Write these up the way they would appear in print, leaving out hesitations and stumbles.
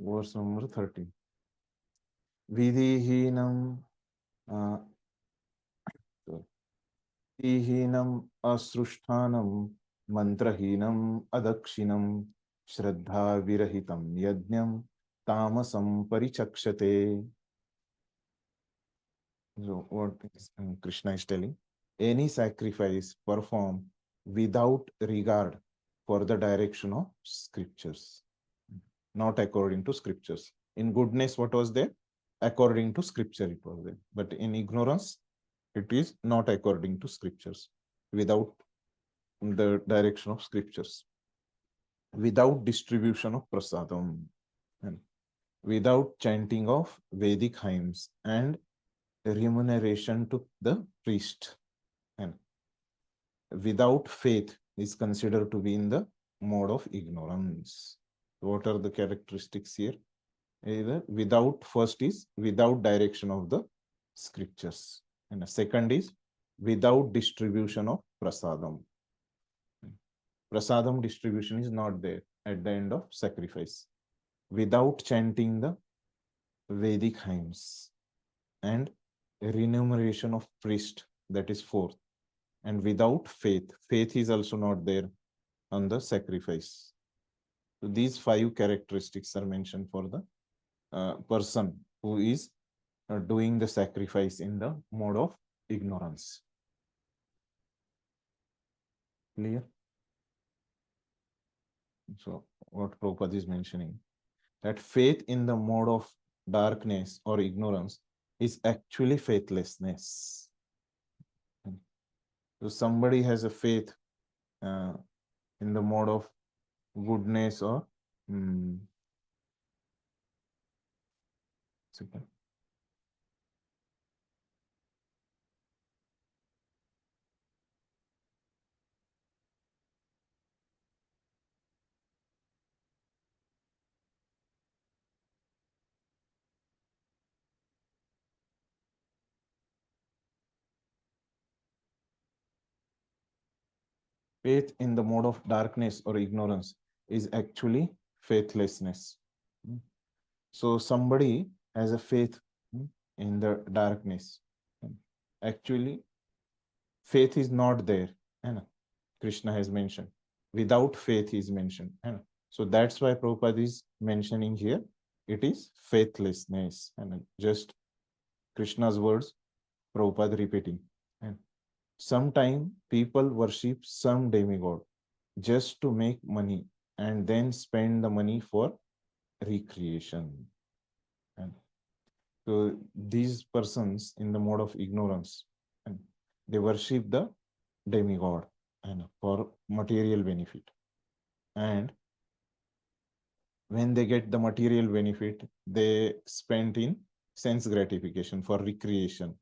verse number 30. Vidhihinam Vidihinam asrushtanam mantrahinam adakshinam shraddha virahitam yajnam tamasam parichakshate. So what is Krishna is telling? Any sacrifice performed without regard for the direction of scriptures, not according to scriptures. In goodness, what was there? According to scripture, it was there. But in ignorance, it is not according to scriptures, without the direction of scriptures, without distribution of prasadam, and without chanting of Vedic hymns and remuneration to the priest, and without faith is considered to be in the mode of ignorance. What are the characteristics here? Either without, first is without direction of the scriptures, and the second is without distribution of prasadam. Prasadam distribution is not there at the end of sacrifice. Without chanting the Vedic hymns and remuneration of priest, that is fourth. And without faith, faith is also not there on the sacrifice. So these 5 characteristics are mentioned for the person who is doing the sacrifice in the mode of ignorance. Clear? So what Prabhupada is mentioning, that faith in the mode of darkness or ignorance is actually faithlessness. So somebody has a faith in the mode of goodness or second. Faith in the mode of darkness or ignorance is actually faithlessness. So somebody has a faith in the darkness. Actually, faith is not there. Krishna has mentioned. Without faith is mentioned. So that's why Prabhupada is mentioning here, it is faithlessness. And just Krishna's words, Prabhupada repeating. And sometime people worship some demigod just to make money and then spend the money for recreation. And so these persons in the mode of ignorance, and they worship the demigod and for material benefit. And when they get the material benefit, they spend in sense gratification for recreation,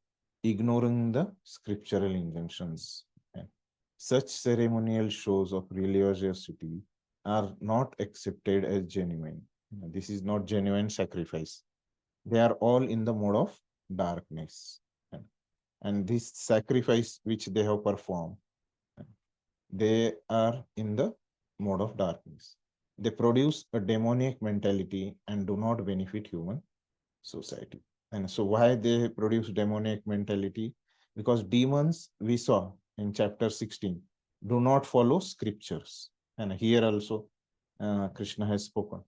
ignoring the scriptural injunctions. And such ceremonial shows of religiosity are not accepted as genuine. This is not genuine sacrifice. They are all in the mode of darkness. And this sacrifice which they have performed, they are in the mode of darkness. They produce a demoniac mentality and do not benefit human society. And so why they produce demoniac mentality? Because demons, we saw in chapter 16, do not follow scriptures. And here also Krishna has spoken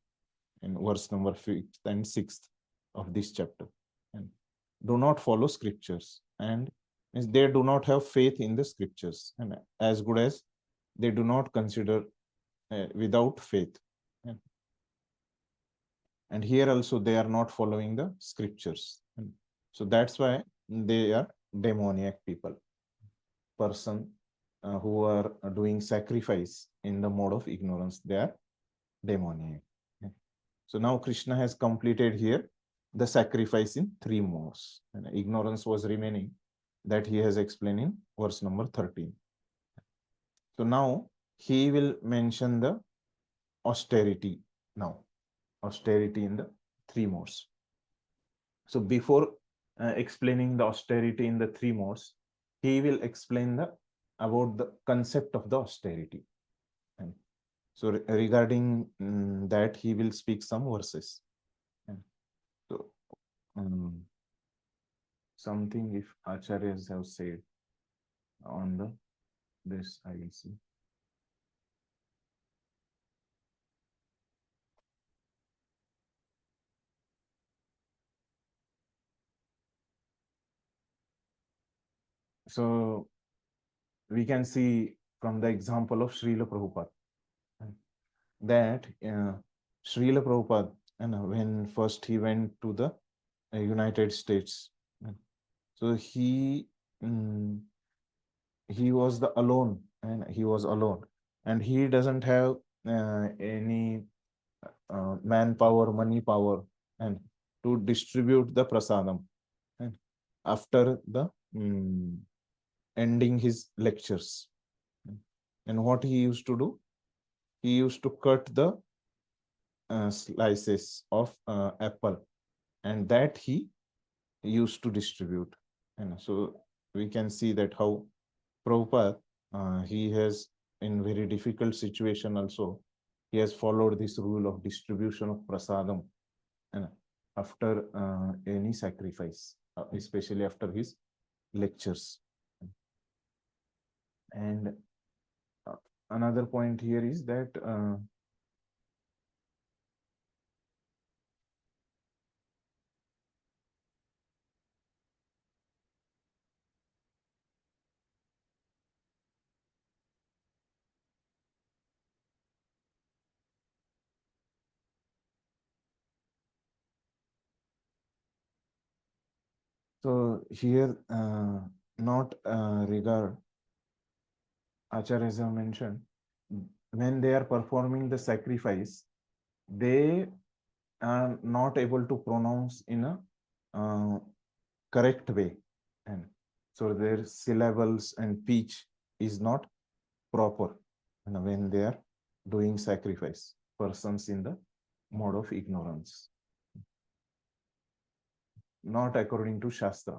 in verse number 5th and 6th of this chapter. And do not follow scriptures. And they do not have faith in the scriptures. And as good as they do not consider without faith. And here also they are not following the scriptures. And so that's why they are demoniac people. Person who are doing sacrifice in the mode of ignorance, they are demoniac. So now Krishna has completed here the sacrifice in 3 modes. And ignorance was remaining, that he has explained in verse number 13. So now he will mention the austerity now. Austerity in the 3 modes. So before explaining the austerity in the 3 modes, he will explain about the concept of the austerity. And so regarding that, he will speak some verses. um, something if acharyas have said on the this I will see. So we can see from the example of Srila Prabhupada that Srila Prabhupada, when first he went to the United States, so mm, he was the alone, and he was alone, and he doesn't have any manpower, money power, and to distribute the prasadam. And after the ending his lectures, and what he used to do, he used to cut the slices of apple, and that he used to distribute. And so we can see that how Prabhupada, he has, in very difficult situation also, he has followed this rule of distribution of prasadam, and after any sacrifice, especially after his lectures. And another point here is that so here, not regard, Acharya have mentioned, when they are performing the sacrifice, they are not able to pronounce in a correct way, and so their syllables and pitch is not proper, when they are doing sacrifice, persons in the mode of ignorance, not according to shastra,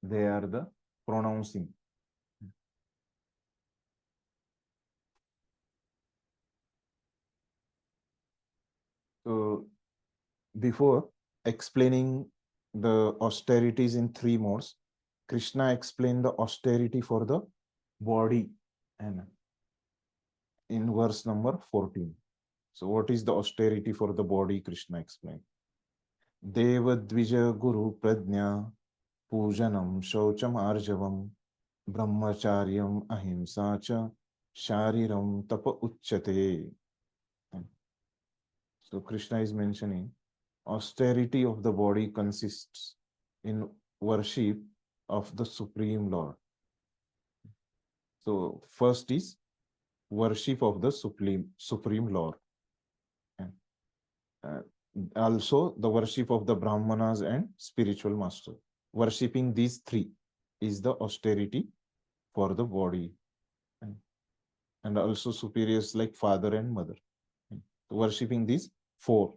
they are the pronouncing. So before explaining the austerities in three modes, Krishna explained the austerity for the body, and in verse number 14. So what is the austerity for the body? Krishna explained. Deva Dvija Guru Pradnya Pujanam Shaucham Arjavam Brahmacharyam Ahimsa Cha Shariram Tapa Uchyate. So Krishna is mentioning austerity of the body consists in worship of the Supreme Lord. So first is worship of the Supreme Lord. And also the worship of the Brahmanas and spiritual master. Worshipping these three is the austerity for the body. And also superiors like father and mother. Worshipping these four,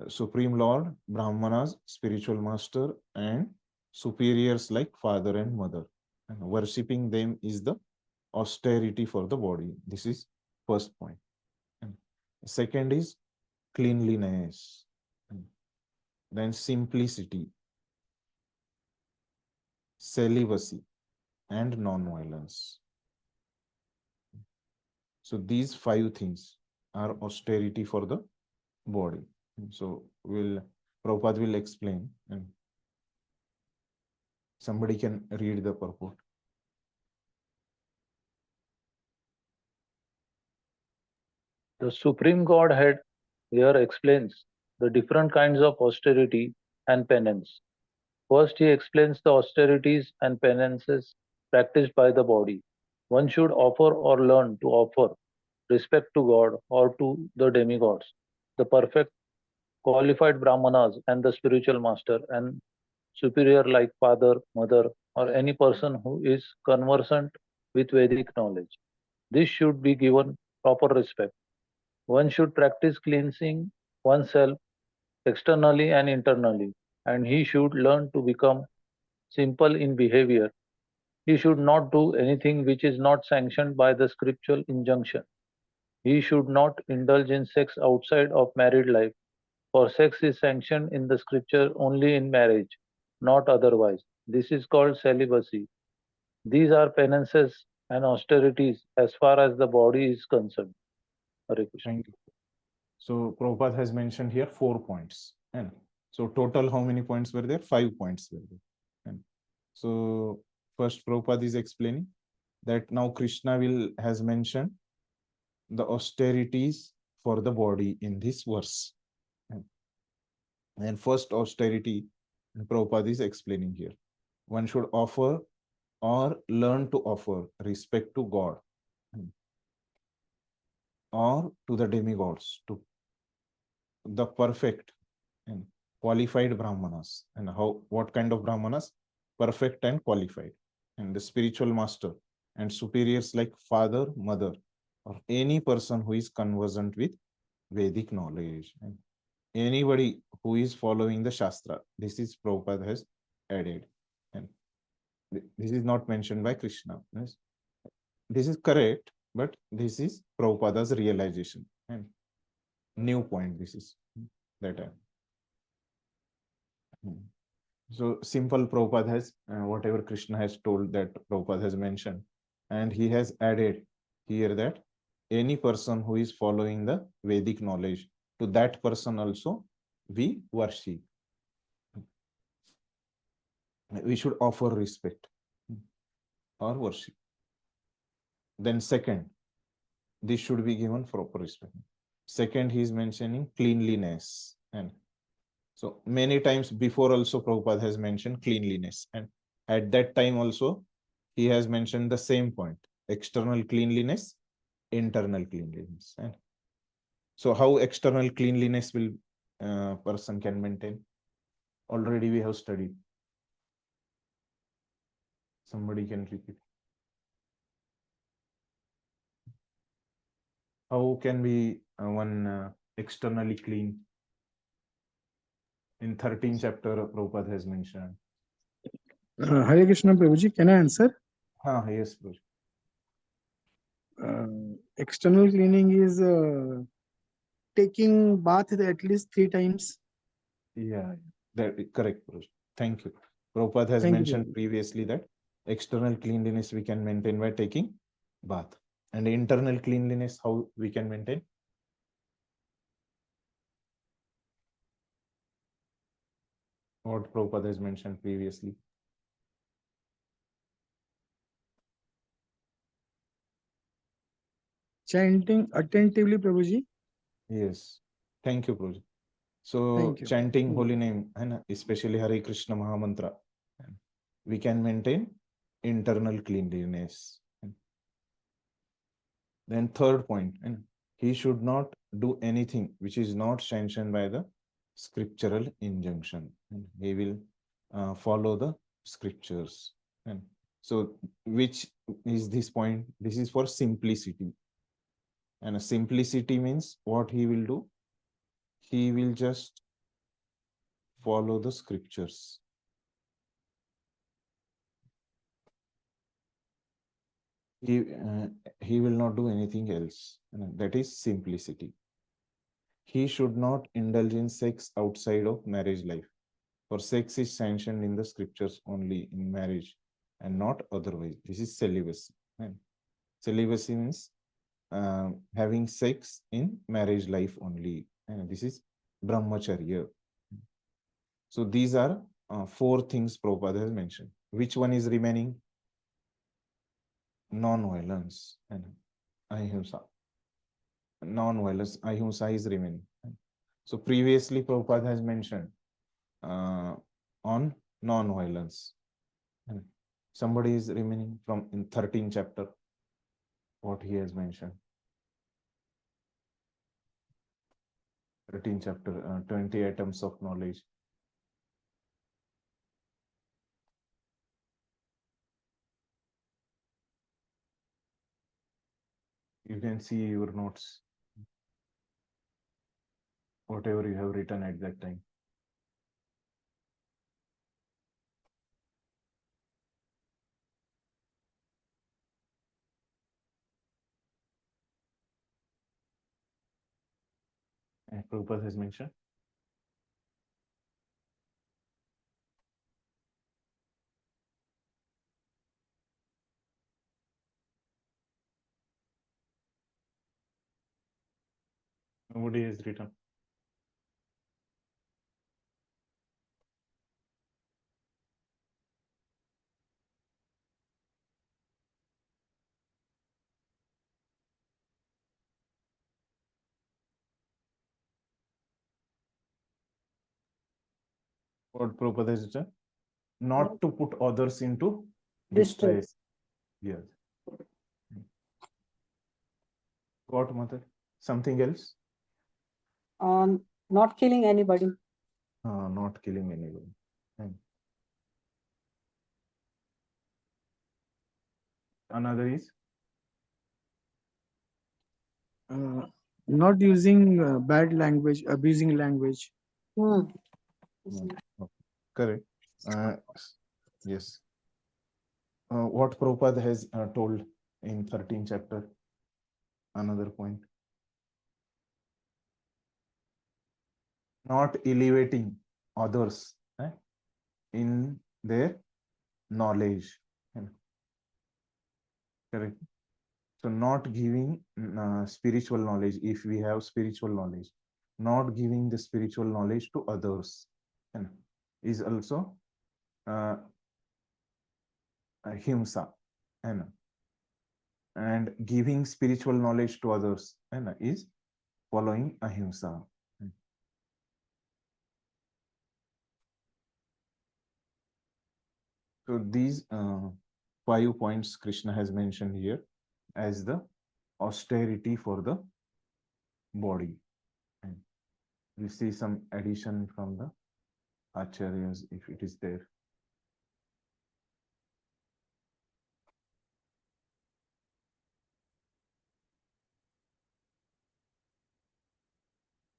Supreme Lord, Brahmanas, spiritual master, and superiors like father and mother. And worshipping them is the austerity for the body. This is first point. And second is cleanliness. And then simplicity, celibacy, and non-violence. So these five things are austerity for the body. So Prabhupada will explain, and somebody can read the purport. The Supreme Godhead here explains the different kinds of austerity and penance. First, he explains the austerities and penances practiced by the body. One should offer or learn to offer respect to God or to the demigods, the perfect qualified brahmanas and the spiritual master, and superior like father, mother, or any person who is conversant with Vedic knowledge. This should be given proper respect. One should practice cleansing oneself externally and internally, and he should learn to become simple in behavior. He should not do anything which is not sanctioned by the scriptural injunction. He should not indulge in sex outside of married life. For sex is sanctioned in the scripture only in marriage, not otherwise. This is called celibacy. These are penances and austerities as far as the body is concerned. Hare Krishna. Thank you. So Prabhupada has mentioned here 4 points. And so total, how many points were there? 5 points were there. And so first Prabhupada is explaining that now Krishna will has mentioned the austerities for the body in this verse. And first austerity, Prabhupada is explaining here. One should offer or learn to offer respect to God or to the demigods, to the perfect and qualified brahmanas. And how, what kind of brahmanas? Perfect and qualified, and the spiritual master and superiors like father, mother, or any person who is conversant with Vedic knowledge, and anybody who is following the Shastra. This is Prabhupada has added. And this is not mentioned by Krishna. Yes. This is correct, but this is Prabhupada's realization. And new point, this is that I. So simple Prabhupada has, whatever Krishna has told, that Prabhupada has mentioned. And he has added here that any person who is following the Vedic knowledge, to that person also we worship. We should offer respect or worship. Then second, this should be given proper respect. Second, he is mentioning cleanliness. And so many times before also Prabhupada has mentioned cleanliness. And at that time also, he has mentioned the same point, external cleanliness, internal cleanliness. And so how external cleanliness will person can maintain? Already we have studied. Somebody can repeat. How can we one externally clean? In 13th chapter, Prabhupada has mentioned. Hare Krishna Prabhuji, can I answer? Yes, Prabhuji. External cleaning is taking bath at least 3 times. Yeah, that is correct, Prabhuji. Thank you. Prabhupada has Thank you, mentioned Prabhuji. previously that external cleanliness we can maintain by taking bath. And internal cleanliness, how we can maintain? What Prabhupada has mentioned previously. Chanting attentively, Prabhuji. Yes. Thank you, Prabhuji. So Thank you. chanting holy name, and especially Hare Krishna Mahamantra, we can maintain internal cleanliness. Then third point, and he should not do anything which is not sanctioned by the scriptural injunction. And he will follow the scriptures. And so which is this point? This is for simplicity. And a simplicity means what he will do? He will just follow the scriptures. He will not do anything else. And that is simplicity. He should not indulge in sex outside of marriage life. For sex is sanctioned in the scriptures only in marriage and not otherwise. This is celibacy. And celibacy means having sex in marriage life only. And this is brahmacharya. So these are 4 things Prabhupada has mentioned. Which one is remaining? Non-violence and ahimsa. Non-violence, ahimsa is remaining. So previously Prabhupada has mentioned on non-violence. And somebody is remaining from in 13th chapter, what he has mentioned. 13th chapter, 20 items of knowledge. You can see your notes, whatever you have written at that time. And Prabhupada has mentioned Nobody has written. What Prabhupada has written? Not to put others into distress. Yes. What, mother? Something else? Not killing anybody. Not killing anyone. Hmm. Another is Not using bad language, abusing language. Hmm. okay. Correct. Yes. What Prabhupada has told in 13th chapter. Another point. Not elevating others in their knowledge. Correct. So not giving spiritual knowledge, if we have spiritual knowledge, not giving the spiritual knowledge to others is also himsa. And giving spiritual knowledge to others is following ahimsa. So these 5 points Krishna has mentioned here as the austerity for the body. And we see some addition from the acharyas if it is there.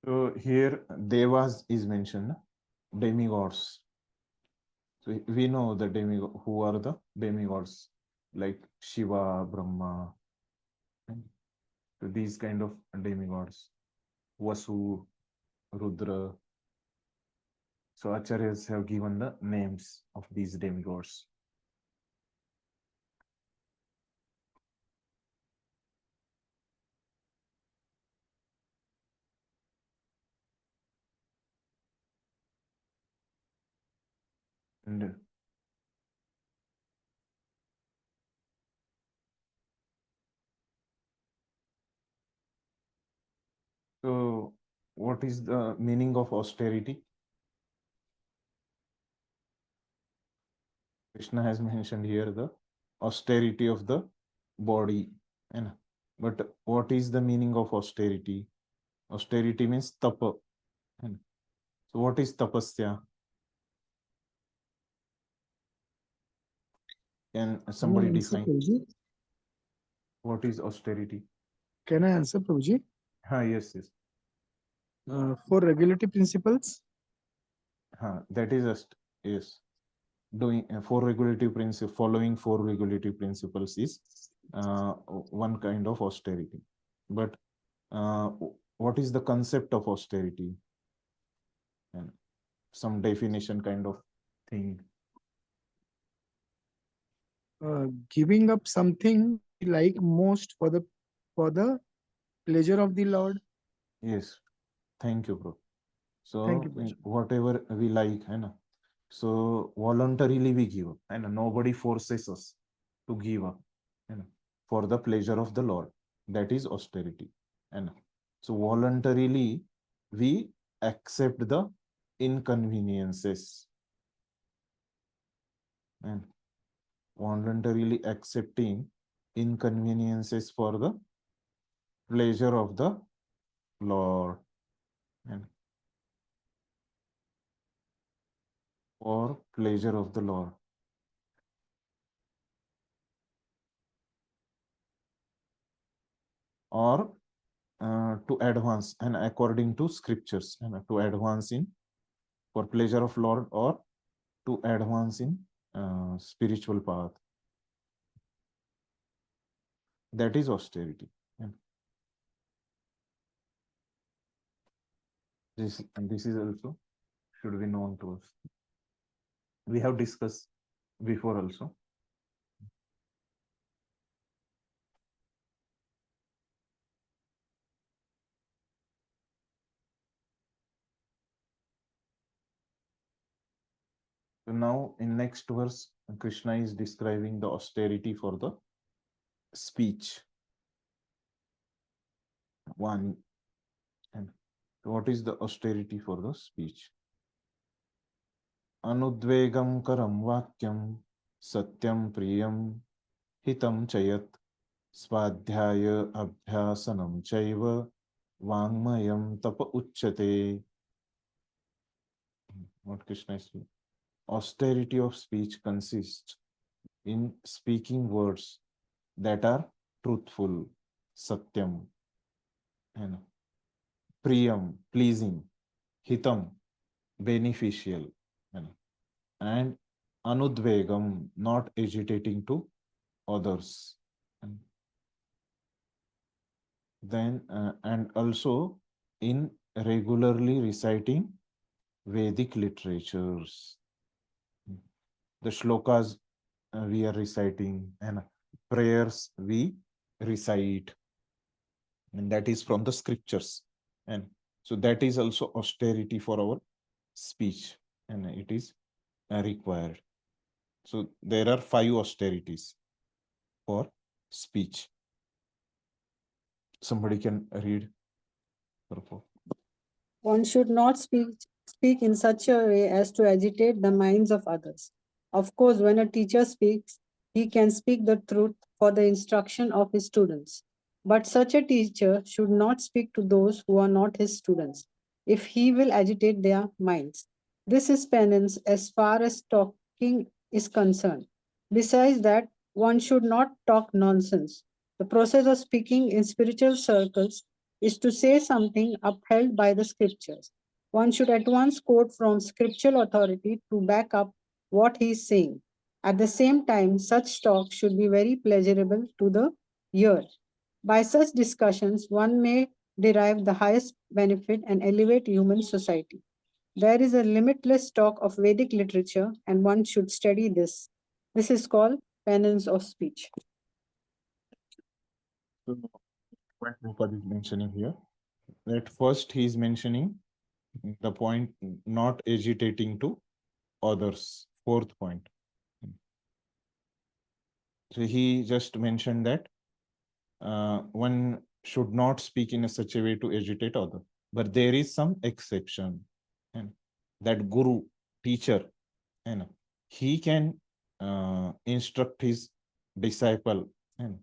So here devas is mentioned, demigods. So we know the demigod, who are the demigods, like Shiva, Brahma. So these kind of demigods, Vasu, Rudra. So acharyas have given the names of these demigods. And so what is the meaning of austerity? Krishna has mentioned here the austerity of the body. But what is the meaning of austerity? Austerity means tapa. So what is tapasya? Can somebody Can I answer, define Prabhuji? what is austerity? Can I answer, Prabhuji? Yes, yes. For regulatory principles, That is just yes. Doing four regulative principles, following four regulative principles is one kind of austerity. But what is the concept of austerity? And some definition kind of thing. giving up something we like most for the pleasure of the Lord. Yes, thank you, bro. So Thank you, Prabhuji. whatever we like, so voluntarily we give up, and nobody forces us to give up for the pleasure of the Lord. That is austerity. And so voluntarily we accept the inconveniences, and voluntarily accepting inconveniences for the pleasure of the Lord, and for pleasure of the Lord. Or to advance and according to scriptures, and to advance in for pleasure of Lord, or to advance in spiritual path. That is austerity. This is also should be known to us. We have discussed before also. So now in next verse, Krishna is describing the austerity for the speech. One, and what is the austerity for the speech? Anudvegam karam vakyam satyam priyam hitam chayat swadhyaya abhyasanam chaiva vangmayam tapa uchyate. What Krishna is saying. Austerity of speech consists in speaking words that are truthful, satyam, and priyam, pleasing, hitam, beneficial, and anudvegam, not agitating to others. And then, and also in regularly reciting Vedic literatures. The shlokas we are reciting and prayers we recite, and that is from the scriptures. And so that is also austerity for our speech, and it is required. So there are 5 austerities for speech. Somebody can read. One should not speak in such a way as to agitate the minds of others. Of course, when a teacher speaks, he can speak the truth for the instruction of his students. But such a teacher should not speak to those who are not his students, if he will agitate their minds. This is penance as far as talking is concerned. Besides that, one should not talk nonsense. The process of speaking in spiritual circles is to say something upheld by the scriptures. One should at once quote from scriptural authority to back up what he is saying. At the same time, such talk should be very pleasurable to the ear. By such discussions, one may derive the highest benefit and elevate human society. There is a limitless stock of Vedic literature, and one should study this. This is called penance of speech. So what Prabhupada is mentioning here, that first he is mentioning the point not agitating to others. Fourth point. So he just mentioned that one should not speak in a such a way to agitate other. But there is some exception. And that guru, teacher, and he can instruct his disciple and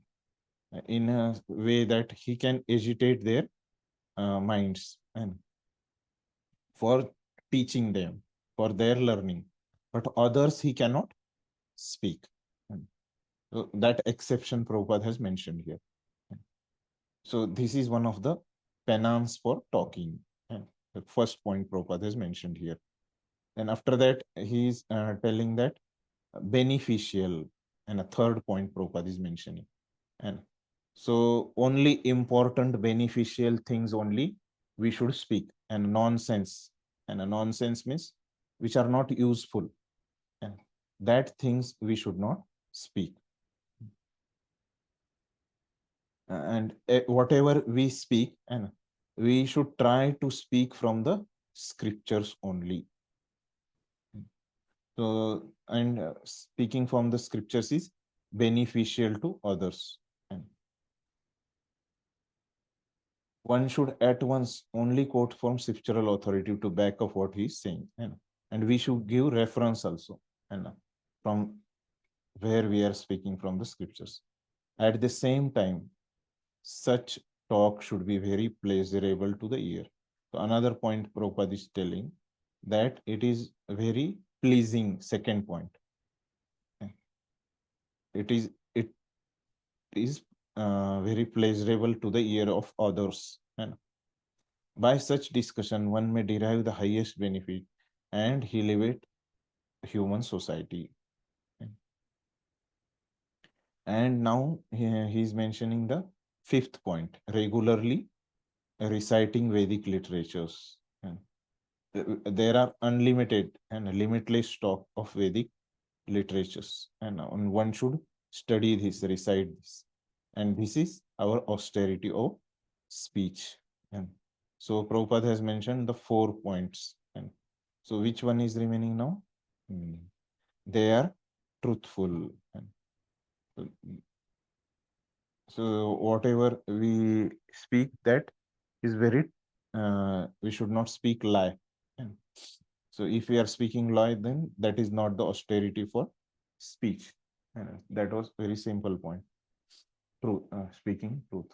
in a way that he can agitate their minds and for teaching them, for their learning. But others he cannot speak. And so that exception Prabhupada has mentioned here. So this is one of the penance for talking. And the first point Prabhupada has mentioned here. And after that, he is telling that beneficial, and a third point Prabhupada is mentioning. And so only important beneficial things only we should speak, and nonsense. And a nonsense means which are not useful. And that things we should not speak. And whatever we speak, and we should try to speak from the scriptures only. So, and speaking from the scriptures is beneficial to others. And one should at once only quote from scriptural authority to back up what he is saying. And we should give reference also, and from where we are speaking from the scriptures. At the same time, such talk should be very pleasurable to the ear. So another point Prabhupada is telling that it is very pleasing. Second point, it is very pleasurable to the ear of others. And by such discussion, one may derive the highest benefit and elevate human society. And now he is mentioning the fifth point, regularly reciting Vedic literatures. And there are unlimited and limitless stock of Vedic literatures, and one should study this, recite this. And this is our austerity of speech. And so Prabhupada has mentioned the 4 points. And so which one is remaining now? They are truthful. So so whatever we speak, that is very, we should not speak lie. And so if we are speaking lie, then that is not the austerity for speech. That was very simple point. Truth, speaking truth.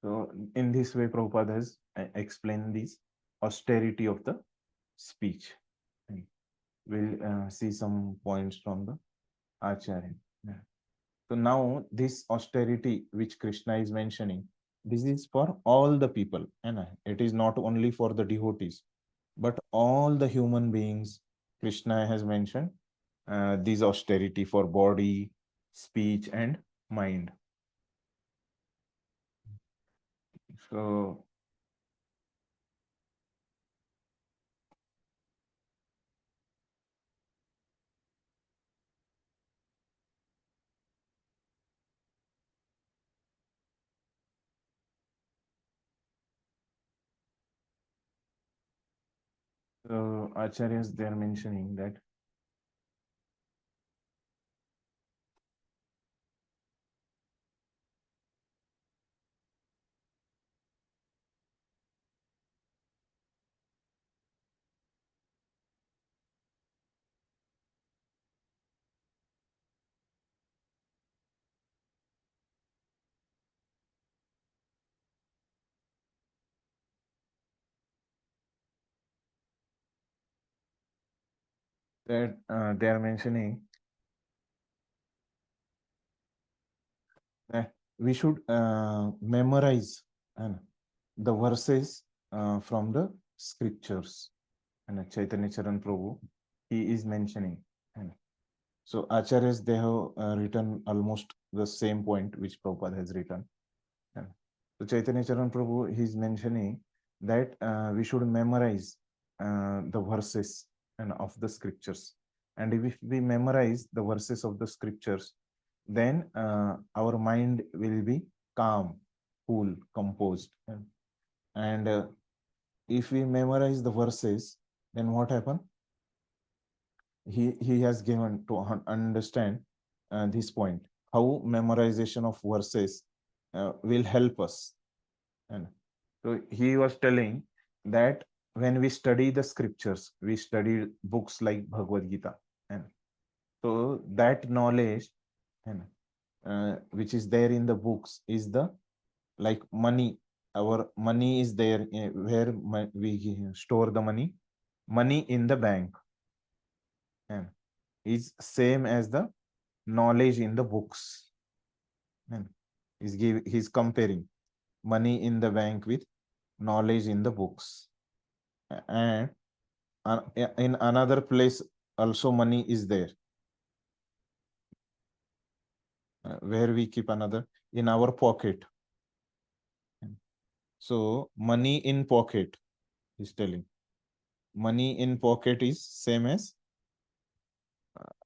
So in this way, Prabhupada has explained this austerity of the speech. And we'll see some points from the Acharya. Yeah. So now this austerity which Krishna is mentioning, this is for all the people, and it is not only for the devotees, but all the human beings. Krishna has mentioned this austerity for body, speech, and mind. So acharyas, they are mentioning that they are mentioning that we should memorize the verses from the scriptures. And Chaitanya Charan Prabhu, he is mentioning. And so Acharyas, they have written almost the same point which Prabhupada has written. And so Chaitanya Charan Prabhu, he is mentioning that we should memorize the verses and of the scriptures. And if we memorize the verses of the scriptures, then our mind will be calm, cool, composed. And if we memorize the verses, then what happen? He has given to understand this point, how memorization of verses will help us. And so he was telling that when we study the scriptures, we study books like Bhagavad Gita, and so that knowledge, and which is there in the books, is the like money. Our money is there, where we store the money in the bank, and is same as the knowledge in the books. And he's comparing money in the bank with knowledge in the books. And in another place also money is there, where we keep another in our pocket. So money in pocket is telling, money in pocket is same as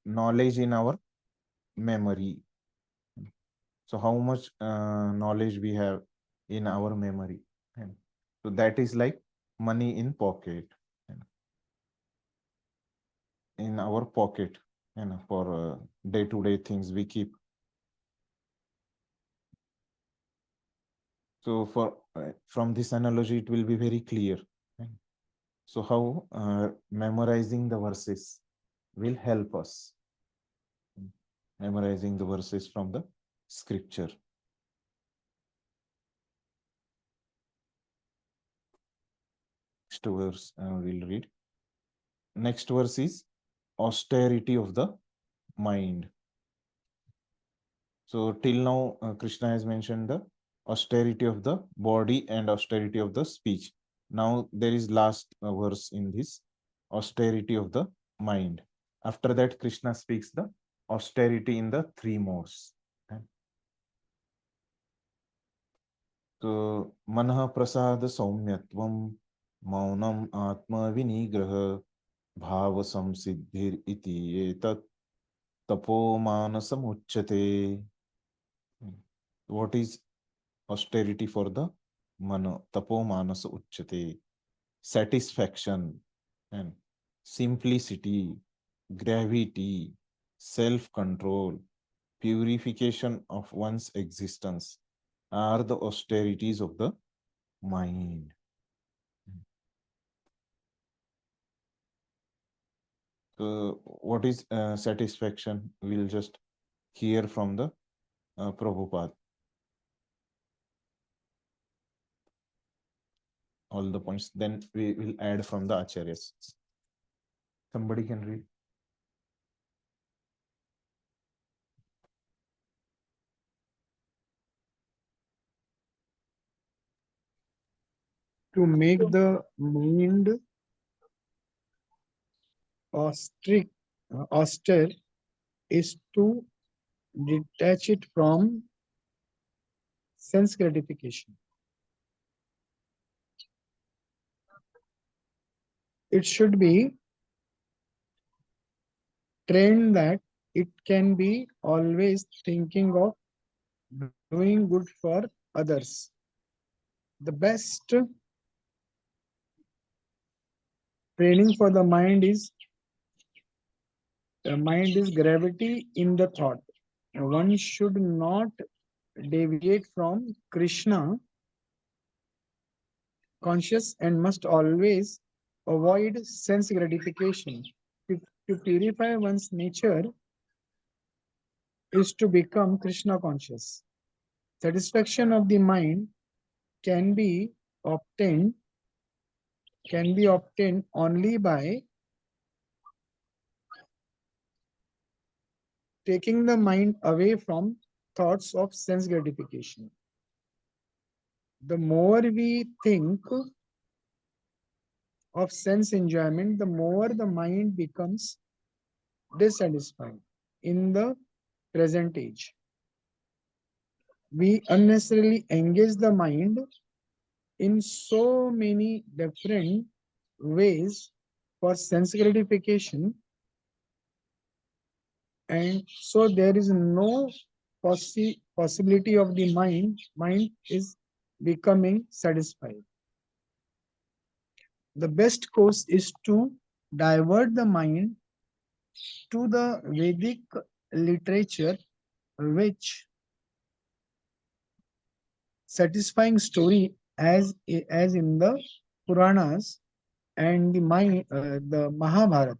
knowledge in our memory. So how much knowledge we have in our memory, and so that is like money in pocket, and in our pocket, and for day-to-day things we keep. So for from this analogy, it will be very clear. So how memorizing the verses will help us, memorizing the verses from the scripture. Next verse we'll read. Next verse is austerity of the mind. So till now, Krishna has mentioned the austerity of the body and austerity of the speech. Now there is last verse in this, austerity of the mind. After that, Krishna speaks the austerity in the three modes. Okay. So manah prasad saumyatvam maunam atma vinigraha bhava samsiddhir iti etat tapo manasam uchyate. What is austerity for the mano? Tapo manasa uchyate. Satisfaction. And simplicity, gravity, self-control, purification of one's existence are the austerities of the mind. So what is satisfaction? We'll just hear from the Prabhupada. All the points, then we will add from the acharyas. Somebody can read. To make the mind austere is to detach it from sense gratification. It should be trained that it can be always thinking of doing good for others. The best training for the mind is gravity in the thought. One should not deviate from Krishna conscious and must always avoid sense gratification. To purify one's nature is to become Krishna conscious. Satisfaction of the mind can be obtained only by taking the mind away from thoughts of sense gratification. The more we think of sense enjoyment, the more the mind becomes dissatisfied in the present age. We unnecessarily engage the mind in so many different ways for sense gratification, and so there is no possibility of the mind is becoming satisfied. The best course is to divert the mind to the Vedic literature, which satisfying story as in the Puranas and the Mahabharata.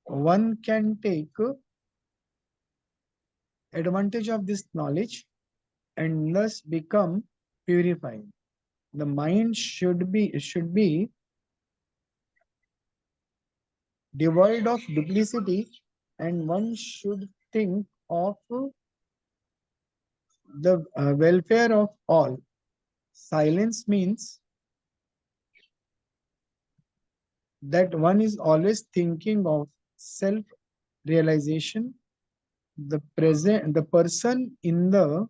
One can take advantage of this knowledge and thus become purified. The mind should be devoid of duplicity, and one should think of the welfare of all. Silence means that one is always thinking of self realization. The person in the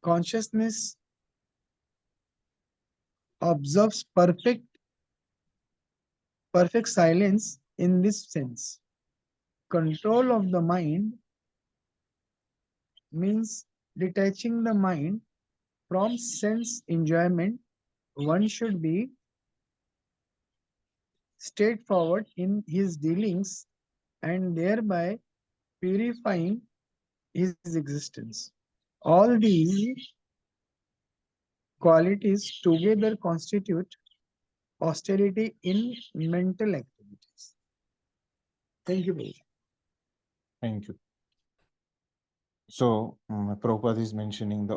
consciousness observes perfect silence in this sense. Control of the mind means detaching the mind from sense enjoyment. One should be straightforward in his dealings and thereby purifying his existence. All these qualities together constitute austerity in mental activities. Thank you, Bhai. Thank you. So, Prabhupada is mentioning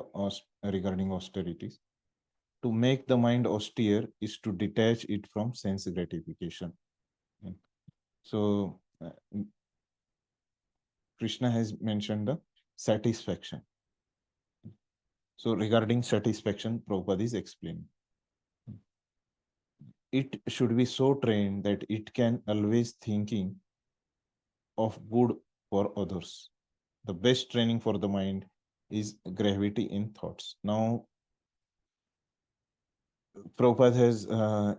regarding austerities. To make the mind austere is to detach it from sense gratification. So, Krishna has mentioned the satisfaction. So, regarding satisfaction, Prabhupada is explaining. It should be so trained that it can always thinking of good for others. The best training for the mind is gravity in thoughts. Now, Prabhupada has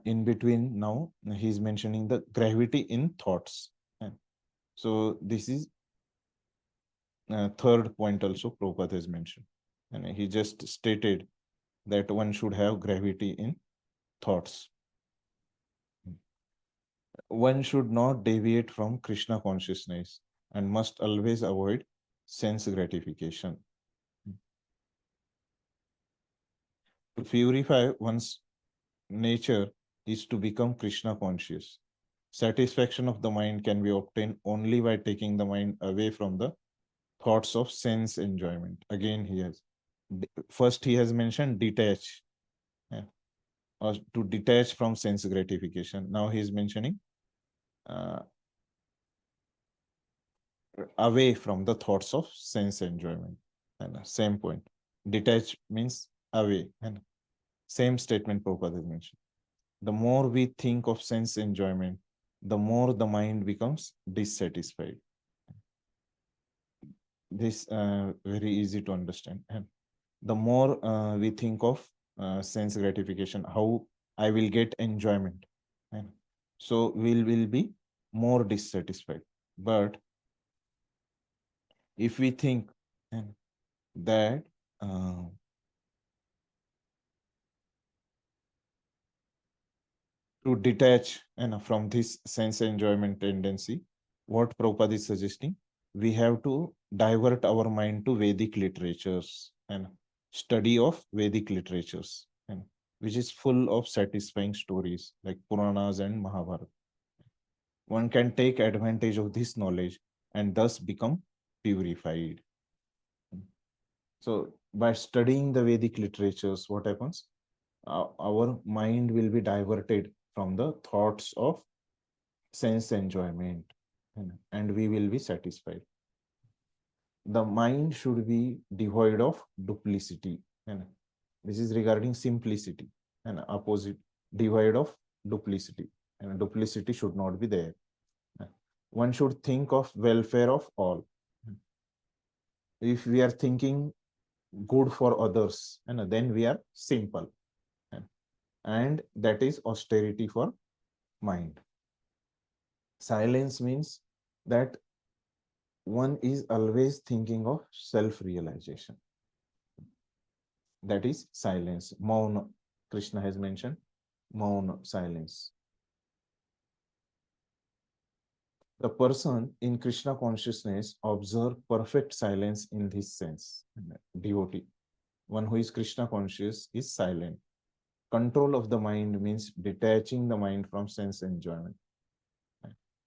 in between now, he's mentioning the gravity in thoughts. So this is third point also Prabhupada has mentioned. And he just stated that one should have gravity in thoughts. One should not deviate from Krishna consciousness and must always avoid sense gratification. To purify one's nature is to become Krishna conscious. Satisfaction of the mind can be obtained only by taking the mind away from the thoughts of sense enjoyment. Again, first he has mentioned detach, yeah, or to detach from sense gratification. Now he is mentioning uh, away from the thoughts of sense enjoyment. And same point. Detach means away. And same statement Prabhupada has mentioned. The more we think of sense enjoyment, the more the mind becomes dissatisfied. This very easy to understand. And the more we think of sense gratification, how I will get enjoyment, and so will be more dissatisfied. But if we think that to detach from this sense enjoyment tendency, what Prabhupada is suggesting, we have to divert our mind to Vedic literatures and study of Vedic literatures, and which is full of satisfying stories like Puranas and Mahabharata. One can take advantage of this knowledge and thus become purified. So by studying the Vedic literatures, what happens? Our mind will be diverted from the thoughts of sense enjoyment, and we will be satisfied. The mind should be devoid of duplicity, and this is regarding simplicity, and opposite, devoid of duplicity, and duplicity should not be there. One should think of welfare of all. If we are thinking good for others, and then we are simple, and that is austerity for mind. Silence means that one is always thinking of self-realization. That is silence. Mauna, Krishna has mentioned Mauna, silence. The person in Krishna consciousness observe perfect silence in this sense. Devotee, one who is Krishna conscious, is silent. Control of the mind means detaching the mind from sense enjoyment.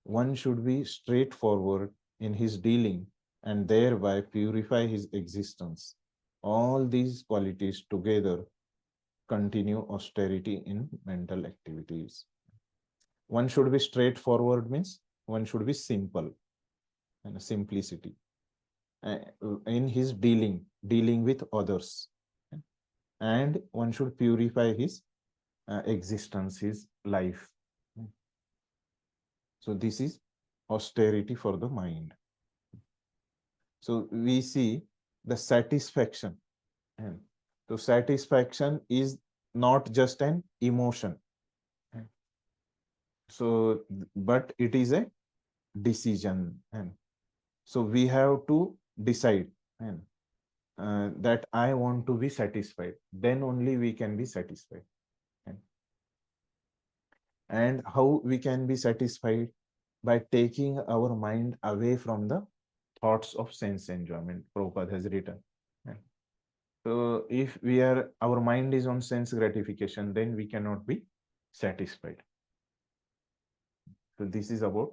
One should be straightforward in his dealing and thereby purify his existence. All these qualities together continue austerity in mental activities. One should be straightforward means one should be simple, and simplicity in his dealing with others, and one should purify his existence, his life. So this is austerity for the mind. So we see the satisfaction, and so satisfaction is not just an emotion, so but it is a decision, and so we have to decide, and that I want to be satisfied, then only we can be satisfied. And how we can be satisfied? By taking our mind away from the thoughts of sense enjoyment, Prabhupada has written. So if our mind is on sense gratification, then we cannot be satisfied. So this is about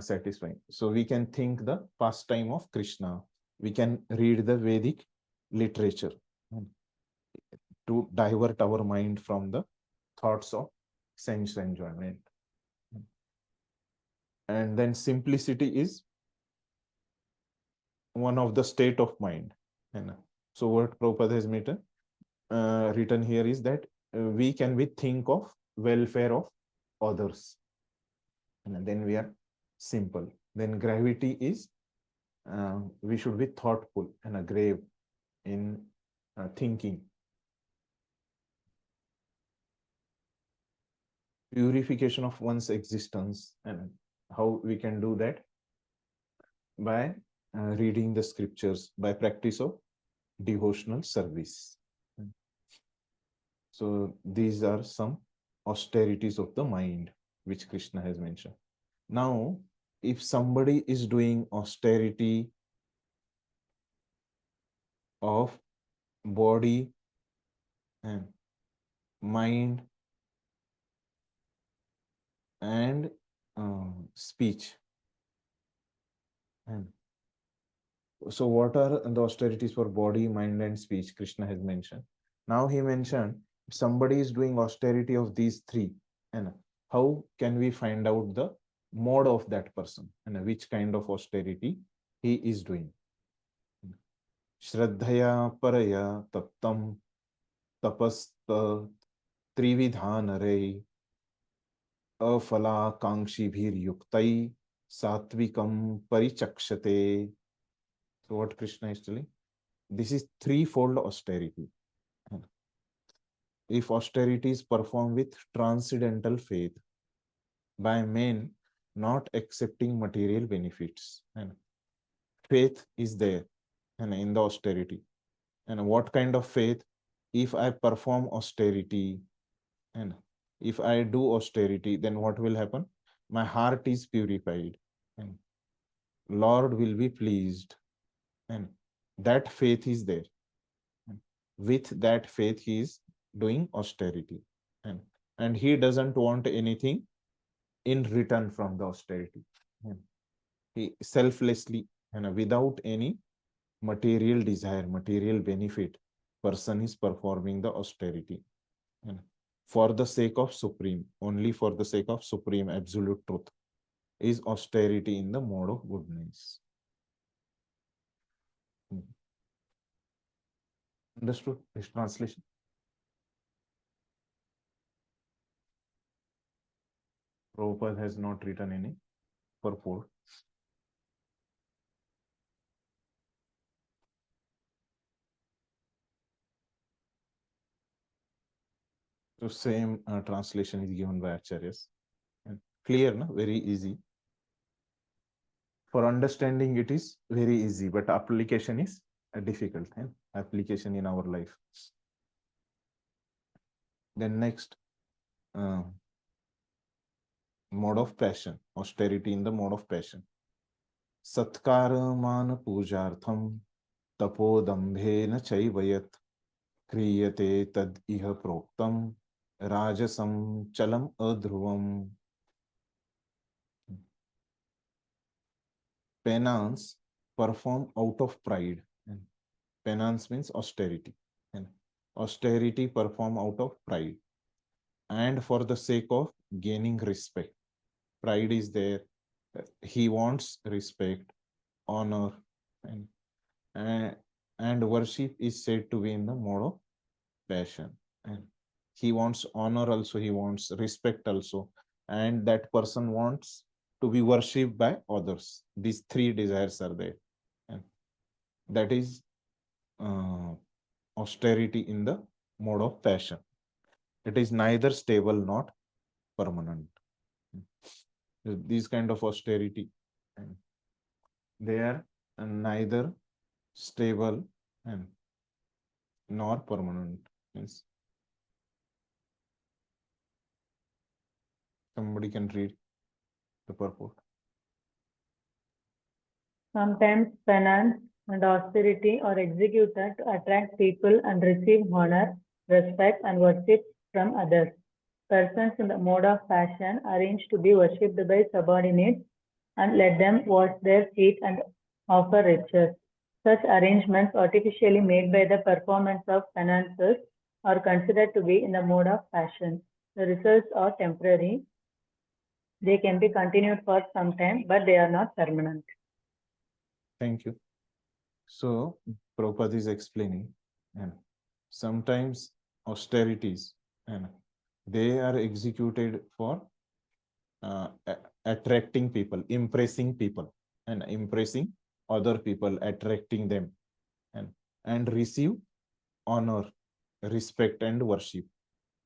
satisfying. So we can think the pastime of Krishna. We can read the Vedic literature to divert our mind from the thoughts of sense enjoyment. And then simplicity is one of the state of mind. And so what Prabhupada has written here is that we can be think of welfare of others, and then we are simple. Then gravity is we should be thoughtful and grave in thinking. Purification of one's existence, and how we can do that? By reading the scriptures, by practice of devotional service. So these are some austerities of the mind. which Krishna has mentioned. Now, if somebody is doing austerity of body and mind and speech, and so what are the austerities for body, mind, and speech? Krishna has mentioned. Now he mentioned if somebody is doing austerity of these three, and how can we find out the mode of that person and which kind of austerity he is doing? Shraddhaya paraya taptam tapasta trividhanare afalakankshiभिर्युक्tai satvikam parichakshate. So what Krishna is telling? This is threefold austerity. If austerity is performed with transcendental faith by men not accepting material benefits, and faith is there and in the austerity. And what kind of faith? If I perform austerity and if I do austerity, then what will happen? My heart is purified and Lord will be pleased, and that faith is there. With that faith he is doing austerity, and he doesn't want anything in return from the austerity. He selflessly and without any material desire, material benefit, person is performing the austerity and for the sake of supreme, only for the sake of supreme absolute truth is austerity in the mode of goodness. Understood this translation? Prabhupada has not written any purport. So same translation is given by Acharyas. And clear, no? Very easy. For understanding it is very easy, but application is difficult. Application in our life. Then next, mode of passion, austerity in the mode of passion. Satkara pujartham tapodambhena chaivayat kriyate tad iha proktam rajasam chalam adhruvam. Penance perform out of pride. Penance means austerity. And austerity perform out of pride and for the sake of gaining respect. Pride is there. He wants respect, honor, and worship is said to be in the mode of passion. And he wants honor also, he wants respect also, and that person wants to be worshipped by others. These three desires are there, and that is austerity in the mode of passion. It is neither stable nor permanent. These kind of austerity, they are neither stable and nor permanent. Means somebody can read the purport. Sometimes penance and austerity are executed to attract people and receive honor, respect, and worship from others. Persons in the mode of passion arrange to be worshipped by subordinates and let them wash their feet and offer riches. Such arrangements artificially made by the performance of penances are considered to be in the mode of passion. The results are temporary. They can be continued for some time, but they are not permanent. Thank you. So Prabhupada is explaining, and sometimes austerities, and they are executed for attracting people, impressing people, and impressing other people, attracting them, and receive honor, respect, and worship.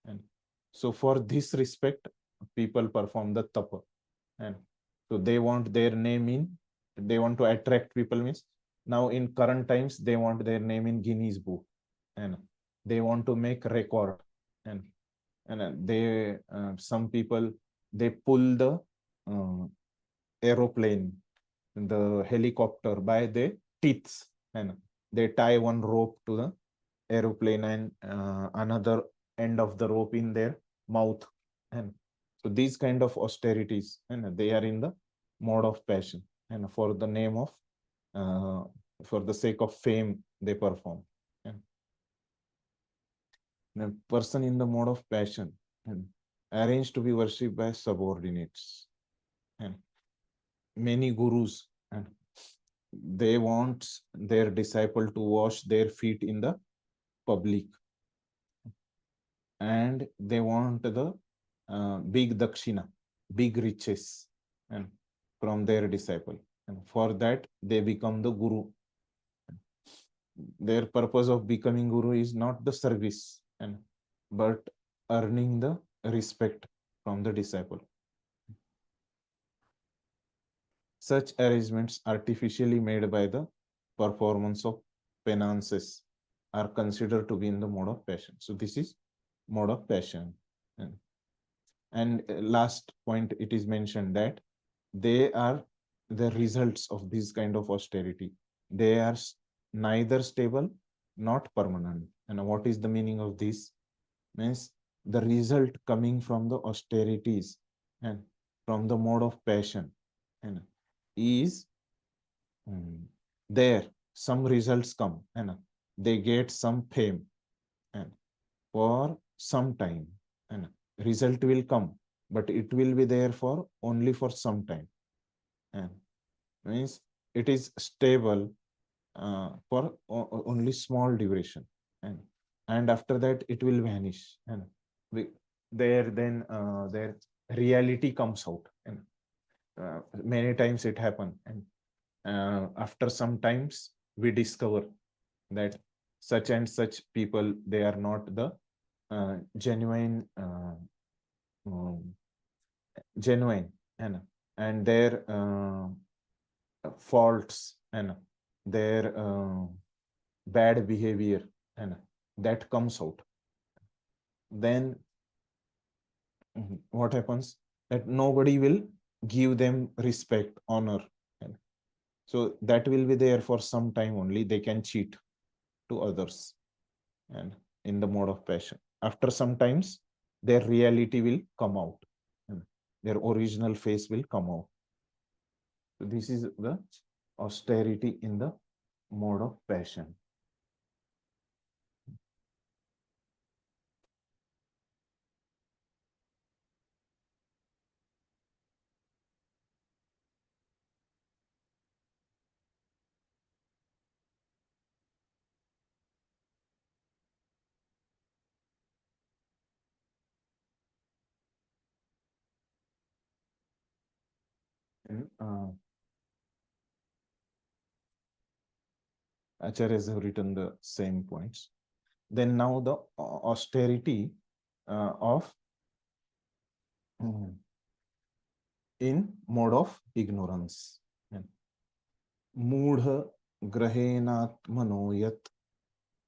And so for this respect, people perform the tapa, and so they want their name in, they want to attract people, means now in current times they want their name in Guinness book, and they want to make record, and they some people they pull the aeroplane, the helicopter by the teeth, and they tie one rope to the aeroplane and another end of the rope in their mouth. And so these kind of austerities, and they are in the mode of passion, and for the name of for the sake of fame they perform. And a person in the mode of passion and arranged to be worshipped by subordinates, and many gurus, and they want their disciple to wash their feet in the public, and they want the big dakshina, big riches, and from their disciple, and for that they become the guru. Their purpose of becoming guru is not the service, and but earning the respect from the disciple. Such arrangements artificially made by the performance of penances are considered to be in the mode of passion. So this is mode of passion. And last point, it is mentioned that they are the results of this kind of austerity. They are neither stable, not permanent. And what is the meaning of this? Means the result coming from the austerities and from the mode of passion and is there. Some results come and they get some fame and for some time, and result will come, but it will be there for only for some time, and means it is stable for only small duration, and after that it will vanish, and we, there then their reality comes out, and many times it happen, and after some times we discover that such and such people, they are not the genuine genuine, and their faults and their bad behavior, and that comes out. Then what happens, that nobody will give them respect, honor, and so that will be there for some time only. They can cheat to others and in the mode of passion. After some times their reality will come out, and their original face will come out. So this is the austerity in the mode of passion. And acharyas have written the same points. Then now the austerity of in mode of ignorance. मूढ़ ग्रहेणात्मनो यत्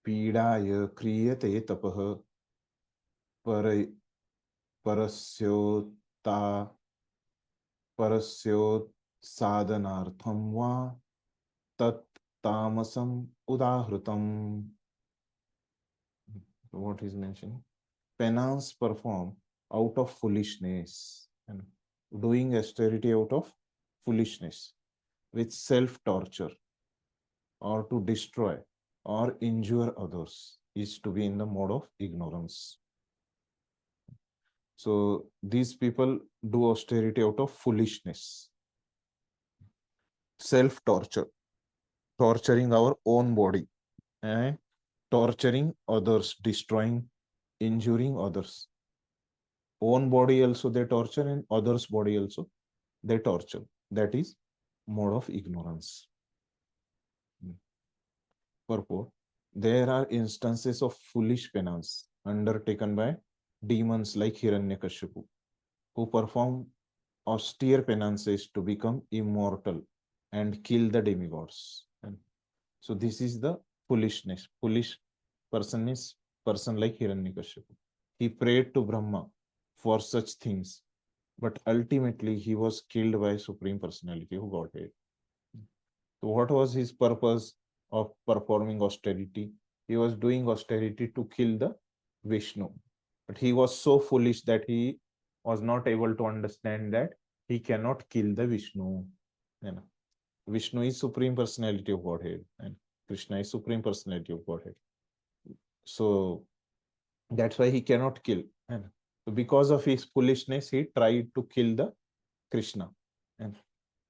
पीडाय क्रियते तपः पर परस्योत्ता परस्योत्सादनार्थं वा तत् तामसम उदाहृतम. What is mentioned? Penance performed out of foolishness, and doing austerity out of foolishness, with self-torture, or to destroy or injure others, is to be in the mode of ignorance. So these people do austerity out of foolishness, self-torture, torturing our own body, and torturing others, destroying, injuring others. Own body also they torture, and others' body also they torture. That is mode of ignorance. Purport: there are instances of foolish penance undertaken by demons like Hiranyakashipu, who perform austere penances to become immortal and kill the demigods. And so this is the foolishness. Foolish person is person like Hiranyakashipu. He prayed to Brahma for such things, but ultimately he was killed by Supreme Personality of Godhead. So what was his purpose of performing austerity? He was doing austerity to kill the Vishnu. But he was so foolish that he was not able to understand that he cannot kill the Vishnu. You know, Vishnu is Supreme Personality of Godhead and Krishna is Supreme Personality of Godhead. So that's why he cannot kill. And so because of his foolishness, he tried to kill the Krishna. And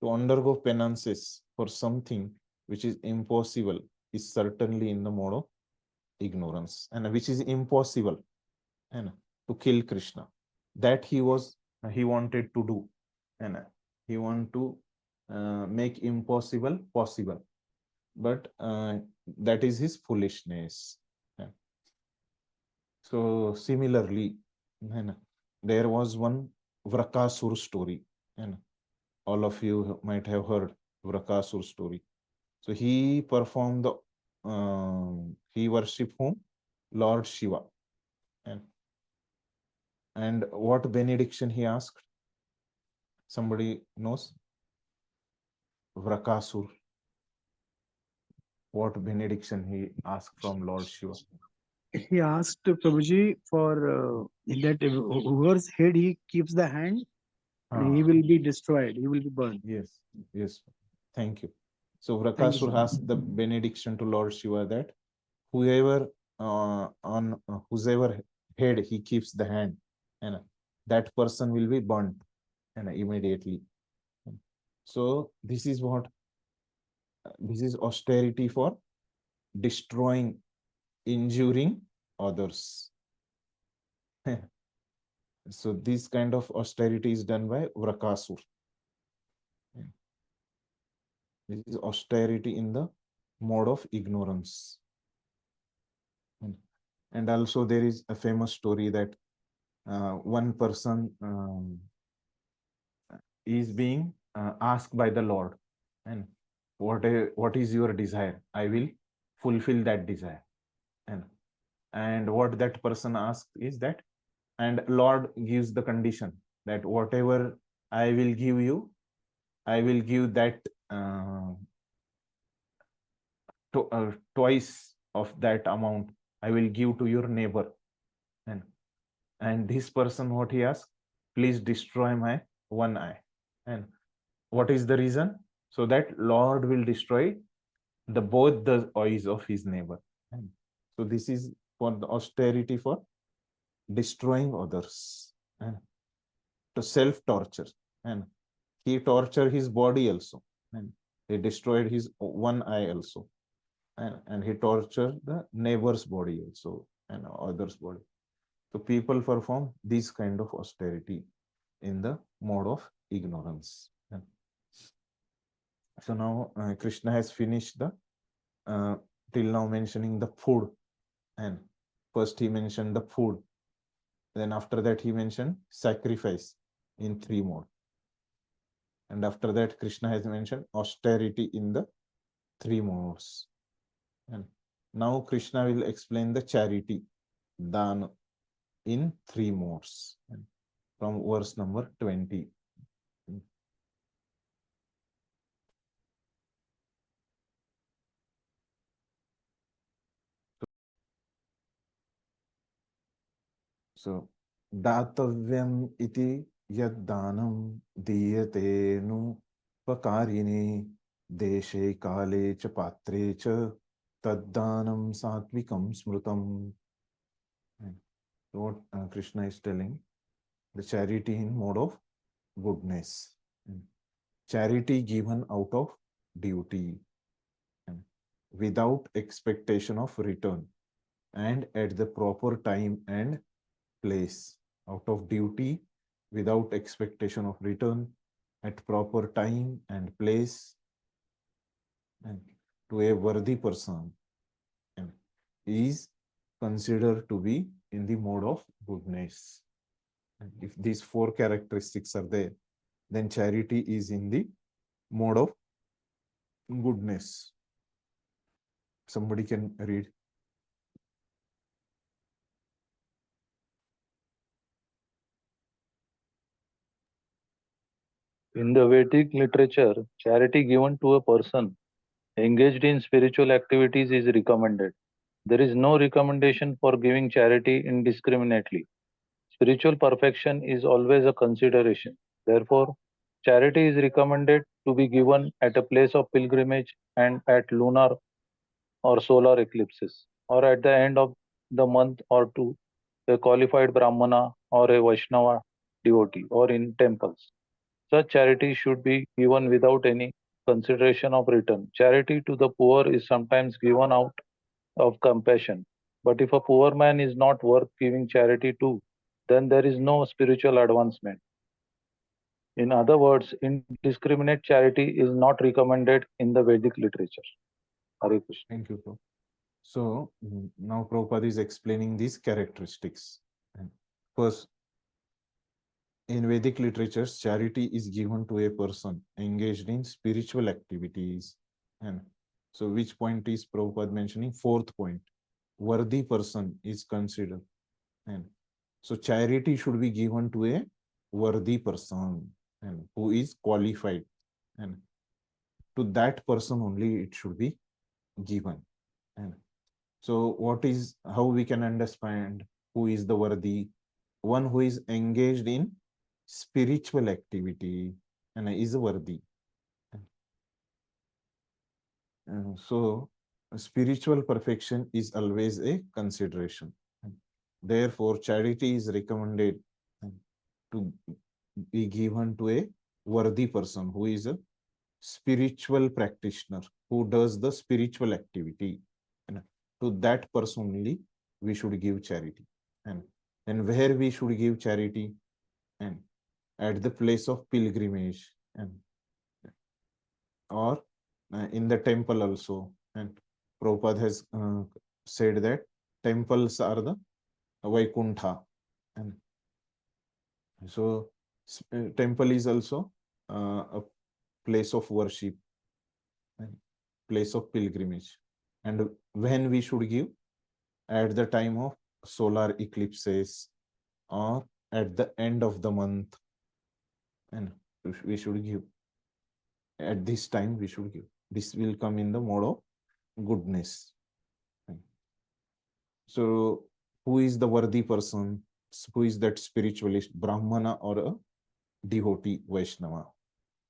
to undergo penances for something which is impossible is certainly in the mode of ignorance, and which is impossible, and to kill Krishna, that he wanted to do, and he want to make impossible possible, but that is his foolishness. And so similarly, and there was one Vrakasur story, and all of you might have heard Vrakasur story. So he performed the he worshipped whom? Lord Shiva. And what benediction he asked? Somebody knows? Vrakasur. What benediction he asked from Lord Shiva? He asked Prabhuji for that whoever's head he keeps the hand, and he will be destroyed. He will be burned. Yes, yes. Thank you. So Thank you, Vrakasur sir. asked the benediction to Lord Shiva that whoever on whoever head he keeps the hand, and that person will be burnt, and immediately. So this is what this is austerity for destroying, injuring others. So this kind of austerity is done by Vrakasur. This is austerity in the mode of ignorance. And also there is a famous story that one person is being asked by the Lord, and what is your desire? I will fulfill that desire. And what that person asks is that, and Lord gives the condition that whatever I will give you, I will give that twice of that amount I will give to your neighbor. And this person, what he asks, please destroy my one eye. And what is the reason? So that Lord will destroy the both the eyes of his neighbor. And so this is for the austerity for destroying others, and to self-torture. And he tortured his body also, and he destroyed his one eye also, and he tortured the neighbor's body also, and others' body. So people perform this kind of austerity in the mode of ignorance. So now Krishna has finished the till now mentioning the food, and first he mentioned the food, then after that he mentioned sacrifice in three mode, and after that Krishna has mentioned austerity in the three modes. And now Krishna will explain the charity, dan, in three modes, from verse number 20. So दातव्यम इति यद्दानं दीयते नु पकारिणे देशे काले च पात्रे च तद्दानं सात्विकं स्मृतम्. So what Krishna is telling, the charity in mode of goodness, charity given out of duty, without expectation of return, and at the proper time and place, out of duty, without expectation of return, at proper time and place, and to a worthy person, and is considered to be in the mode of goodness. And if these four characteristics are there, then charity is in the mode of goodness. Somebody can read. In the Vedic literature, charity given to a person engaged in spiritual activities is recommended. There is no recommendation for giving charity indiscriminately. Spiritual perfection is always a consideration. Therefore, charity is recommended to be given at a place of pilgrimage and at lunar or solar eclipses, or at the end of the month or two, a qualified Brahmana or a Vaishnava devotee, or in temples. Such charity should be given without any consideration of return. Charity to the poor is sometimes given out of compassion. But if a poor man is not worth giving charity to, then there is no spiritual advancement. In other words, indiscriminate charity is not recommended in the Vedic literature. Hare Krishna. Thank you, Prabhu. So now Prabhupada is explaining these characteristics. And first, in Vedic literatures, charity is given to a person engaged in spiritual activities. And so which point is Prabhupada mentioning? Fourth point, worthy person is considered. And so charity should be given to a worthy person and who is qualified. And to that person only it should be given. And so what is, how we can understand who is the worthy? One who is engaged in spiritual activity and is worthy. So spiritual perfection is always a consideration. Therefore, charity is recommended to be given to a worthy person who is a spiritual practitioner, who does the spiritual activity. And to that person only we should give charity. And where we should give charity? And at the place of pilgrimage, and or in the temple also. And Prabhupada has said that temples are the Vaikuntha. And so temple is also a place of worship and place of pilgrimage. And when we should give? At the time of solar eclipses or at the end of the month. And we should give. At this time we should give. This will come in the mode of goodness. So who is the worthy person? Who is that spiritualist, Brahmana or a devotee, Vaishnava?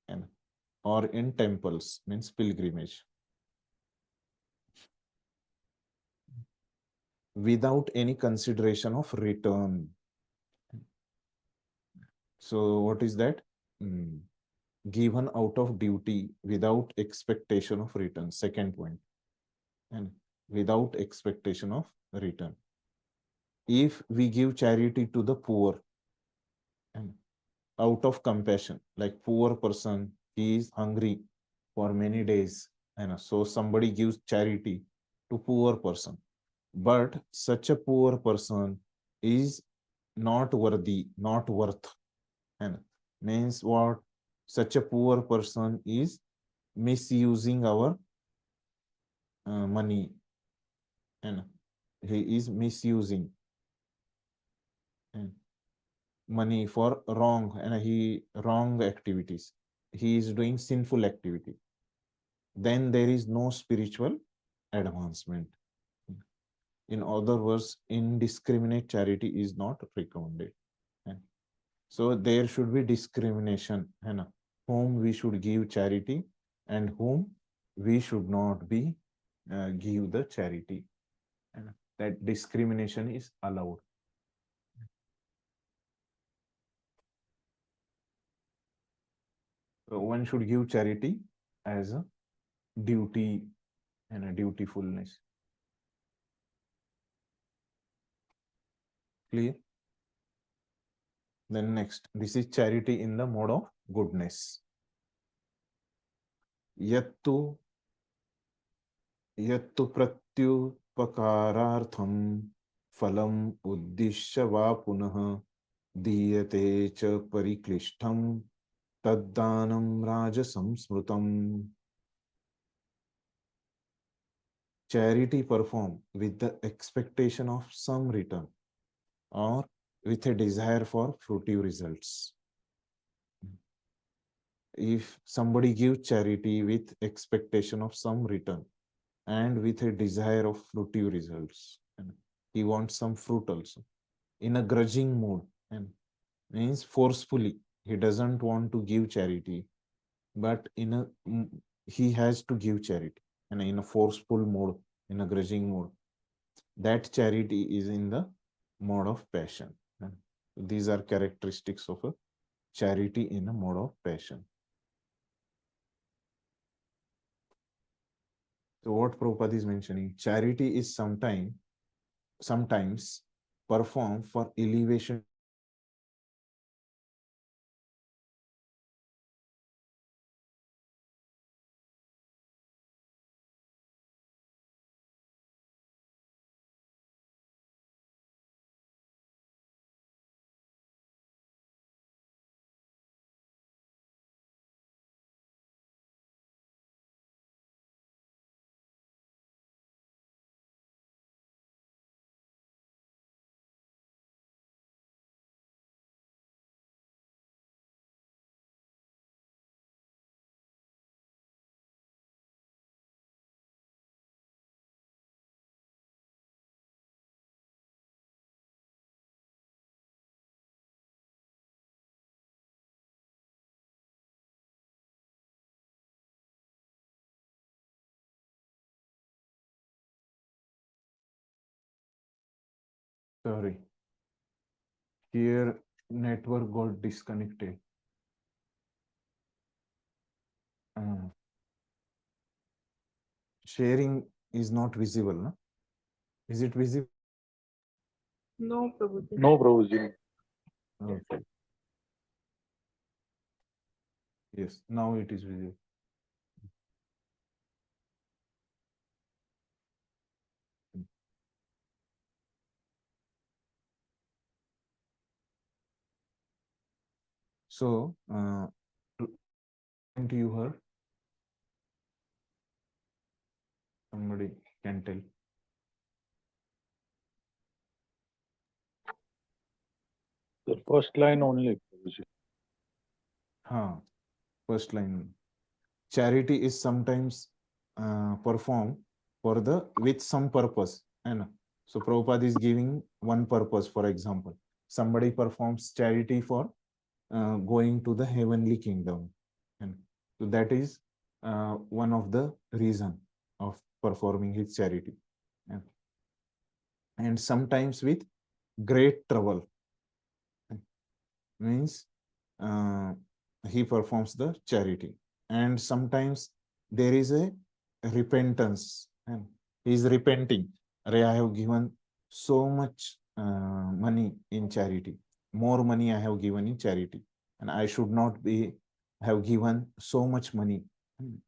And or in temples, means pilgrimage. Without any consideration of return. So what is that? Given out of duty without expectation of return. Second point. And without expectation of return. If we give charity to the poor and out of compassion, like poor person, he is hungry for many days, and so somebody gives charity to poor person, but such a poor person is not worthy, not worth. And means what? Such a poor person is misusing our money, and he is misusing and money for wrong, and he wrong activities, he is doing sinful activity, then there is no spiritual advancement. In other words, indiscriminate charity is not recommended. So there should be discrimination, and whom we should give charity and whom we should not be give the charity, and that discrimination is allowed. So one should give charity as a duty and a dutifulness. Clear? Then next, this is charity in the mode of goodness. Yattu pratyupakaraartham phalam uddishya va punah diyate cha pariklishtham taddanam rajasam smrutam. Charity performed with the expectation of some return or with a desire for fruitive results. if somebody gives charity with expectation of some return and with a desire of fruitive results, and he wants some fruit also, in a grudging mood, and means forcefully, he doesn't want to give charity, but he has to give charity, and in a forceful mode, in a grudging mode, that charity is in the mode of passion. And these are characteristics of a charity in a mode of passion. So what Prabhupada is mentioning, charity is sometimes performed for elevation. Sorry, here network got disconnected. Uh, sharing is not visible, no? Is it visible? No, Prabhuji. No, Prabhuji. Okay. Yes, now it is visible. So, to you heard? Somebody can tell. The first line only, Prabhuji. First line. Charity is sometimes performed for the with some purpose. And so Prabhupada is giving one purpose, for example. Somebody performs charity for going to the heavenly kingdom. And so that is one of the reason of performing his charity. And sometimes with great trouble, means uh, he performs the charity. And sometimes there is a repentance, and he is repenting. I have given so much money in charity, more money I have given in charity, and I should not be have given so much money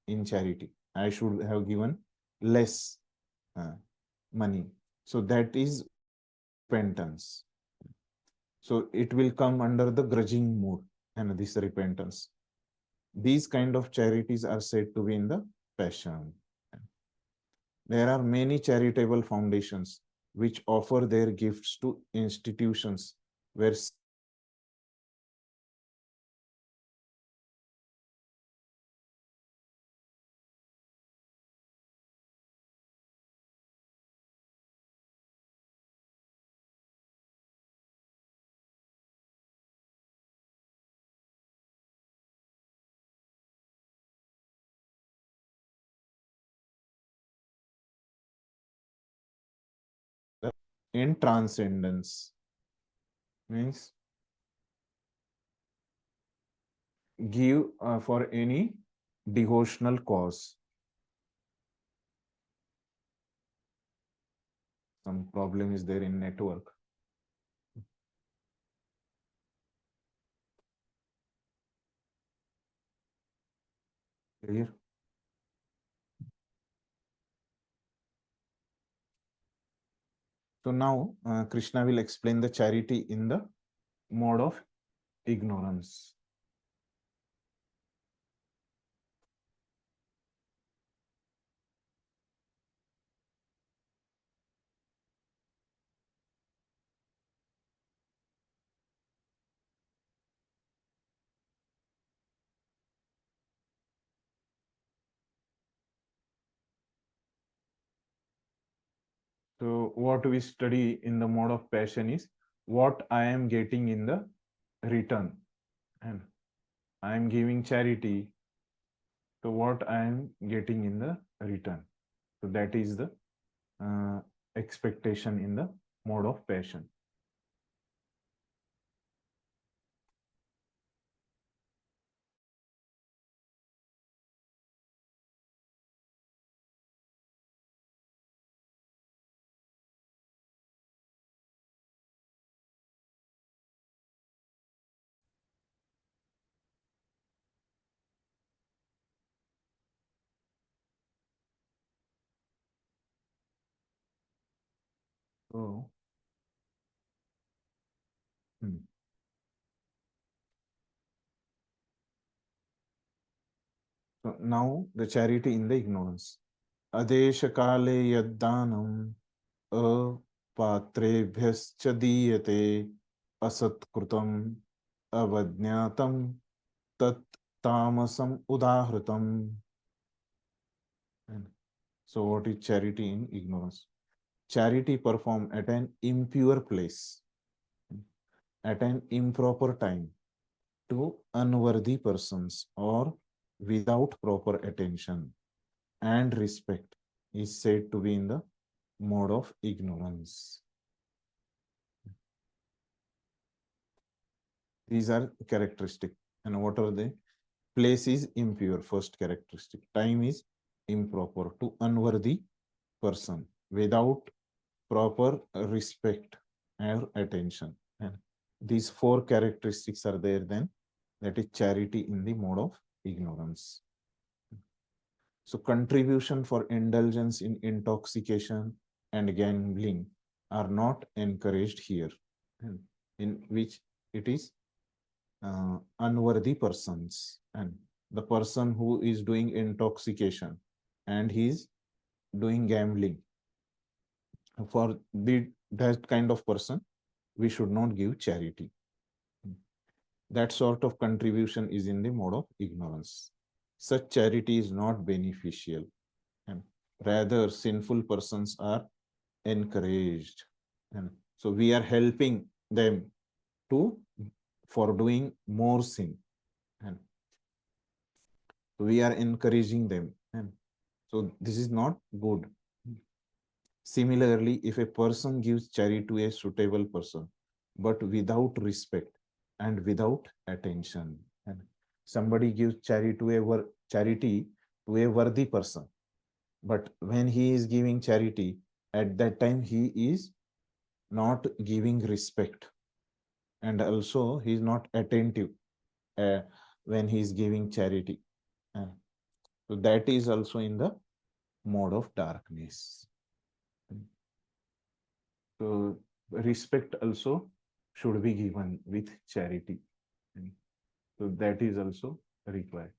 in charity. I should have given less uh, money. So that is repentance. So it will come under the grudging mood and this repentance. These kind of charities are said to be in the passion. There are many charitable foundations which offer their gifts to institutions where in transcendence, means give for any devotional cause. Some problem is there in network. Clear? So now Krishna will explain the charity in the mode of ignorance. So what we study in the mode of passion is what I am getting in the return, and I am giving charity, so what I am getting in the return. So that is the expectation in the mode of passion. So, hmm. So now the charity in the ignorance. Adesha kale yaddanam apatrebhyascha diyate asatkrutam avajnatam tat tamasam udahritam. And so what is charity in ignorance? Charity performed at an impure place, at an improper time, to unworthy persons or without proper attention and respect is said to be in the mode of ignorance. These are characteristic. And what are they? Place is impure, first characteristic. Time is improper, to unworthy person without proper respect or attention. And these four characteristics are there, then that is charity in the mode of ignorance. So contribution for indulgence in intoxication and gambling are not encouraged here, in which it is unworthy persons, and the person who is doing intoxication and he is doing gambling, for that kind of person we should not give charity. That sort of contribution is in the mode of ignorance. Such charity is not beneficial, and rather sinful persons are encouraged, and so we are helping them to for doing more sin, and we are encouraging them, and so this is not good. Similarly, if a person gives charity to a suitable person but without respect and without attention, and somebody gives charity to a worthy person, but when he is giving charity, at that time he is not giving respect, and also he is not attentive uh, when he is giving charity. Uh, so that is also in the mode of darkness. So respect also should be given with charity. So that is also required.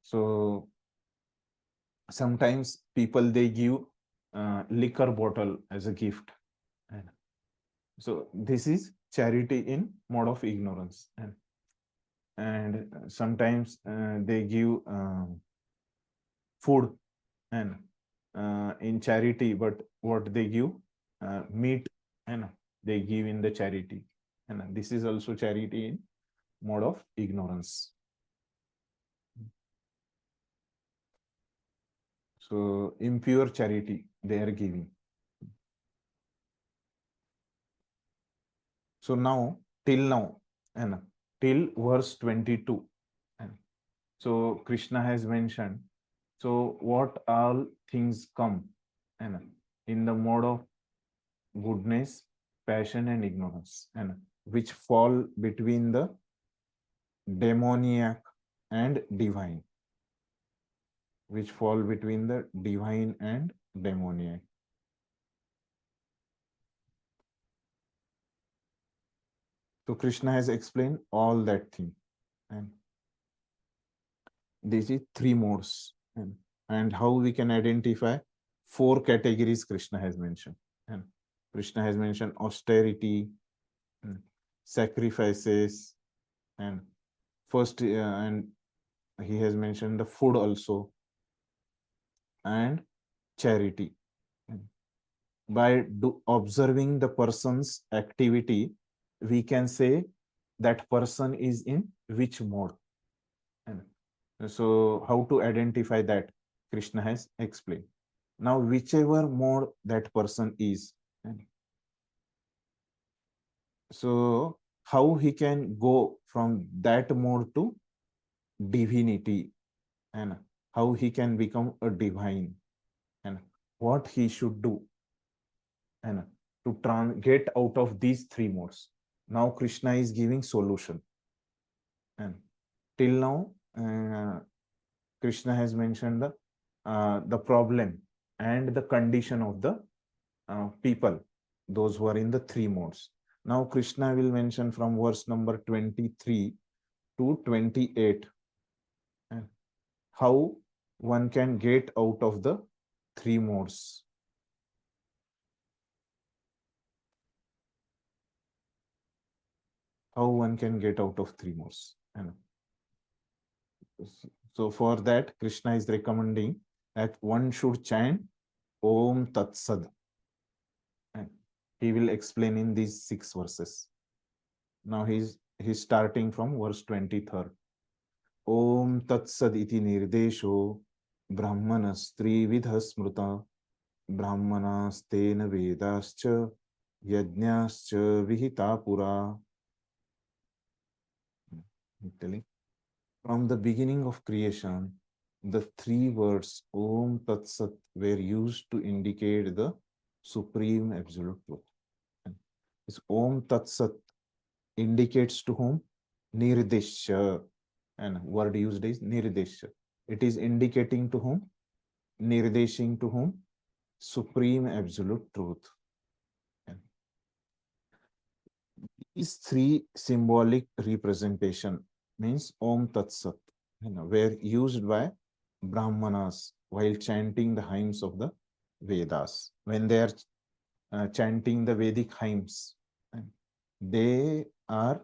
So sometimes people they give liquor bottle as a gift, and so this is charity in mode of ignorance, and sometimes they give food and in charity, but what they give meat and they give in the charity, and this is also charity in mode of ignorance. So impure charity they are giving. So now and till verse 22, and so Krishna has mentioned, so what all things come and in the mode of goodness, passion and ignorance, and which fall between the demoniac and divine, which fall between the divine and demoniac. So Krishna has explained all that thing, and these are three modes, and how we can identify four categories Krishna has mentioned. And Krishna has mentioned austerity, sacrifices, and first, and he has mentioned the food also, and charity. by observing the person's activity, we can say that person is in which mode. And so how to identify that? Krishna has explained. Now, whichever mode that person is, and so how he can go from that mode to divinity, and how he can become a divine, and what he should do, and to get out of these three modes. Now Krishna is giving solution. And till now, Krishna has mentioned the problem and the condition of the people, those who are in the three modes. Now Krishna will mention from verse number 23 to 28 how one can get out of the three modes. How one can get out of three modes. So for that, Krishna is recommending that one should chant Om Tat Sad. And he will explain in these 6 verses. Now he's starting from verse 23rd. Om Tat Sad iti nirdesho brahmanastri vidha smruta brahmanastena vedascha yajnascha vihita pura. From the beginning of creation, the 3 words Om Tat Sat were used to indicate the supreme absolute truth. This Om Tat Sat indicates to whom? Nirdesha. And word used is Nirdesha. It is indicating to whom? Nirdeshing to whom? Supreme absolute truth. These 3 symbolic representation means Om Tat Sat, were used by Brahmanas while chanting the hymns of the Vedas. When they are chanting the Vedic hymns, they are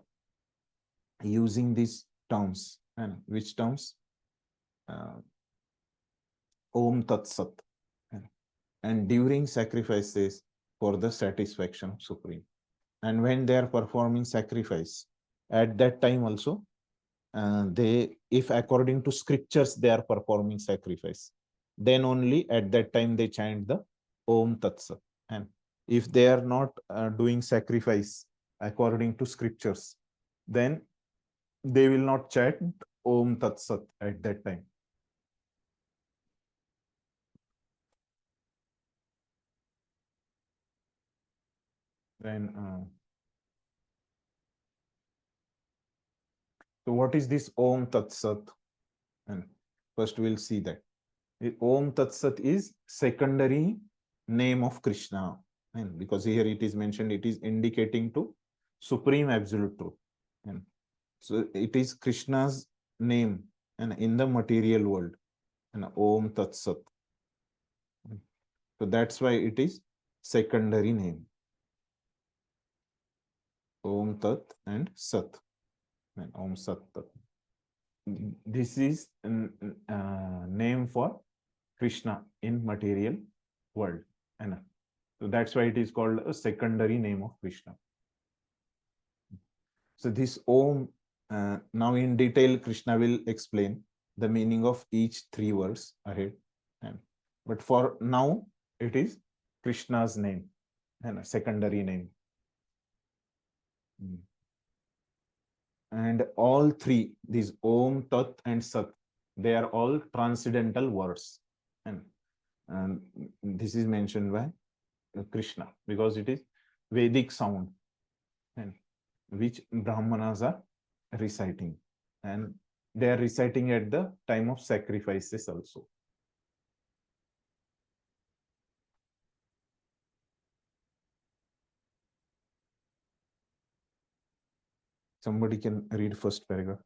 using these terms. And which terms? Om Tat Sat. And during sacrifices for the satisfaction of Supreme. And when they are performing sacrifice, at that time also, they, if according to scriptures they are performing sacrifice, then only at that time they chant the Om Tat Sat. And if they are not doing sacrifice according to scriptures, then they will not chant Om Tat Sat at that time. Then, so what is this Om Tat Sat? And first we'll see that. Om Tat Sat is secondary name of Krishna. And because here it is mentioned, it is indicating to supreme absolute truth. And so it is Krishna's name and in the material world. And Om Tat Sat. So that's why it is secondary name. Om Tat and Sat. And Om Sat Tat. This is name for Krishna in material world. And so that's why it is called a secondary name of Krishna. So this Om, now in detail, Krishna will explain the meaning of each 3 words ahead. But for now, it is Krishna's name and a secondary name. And all 3, these Om, Tat and Sat, they are all transcendental words. And this is mentioned by Krishna because it is Vedic sound, and which Brahmanas are reciting, and they are reciting at the time of sacrifices also. Somebody can read first paragraph.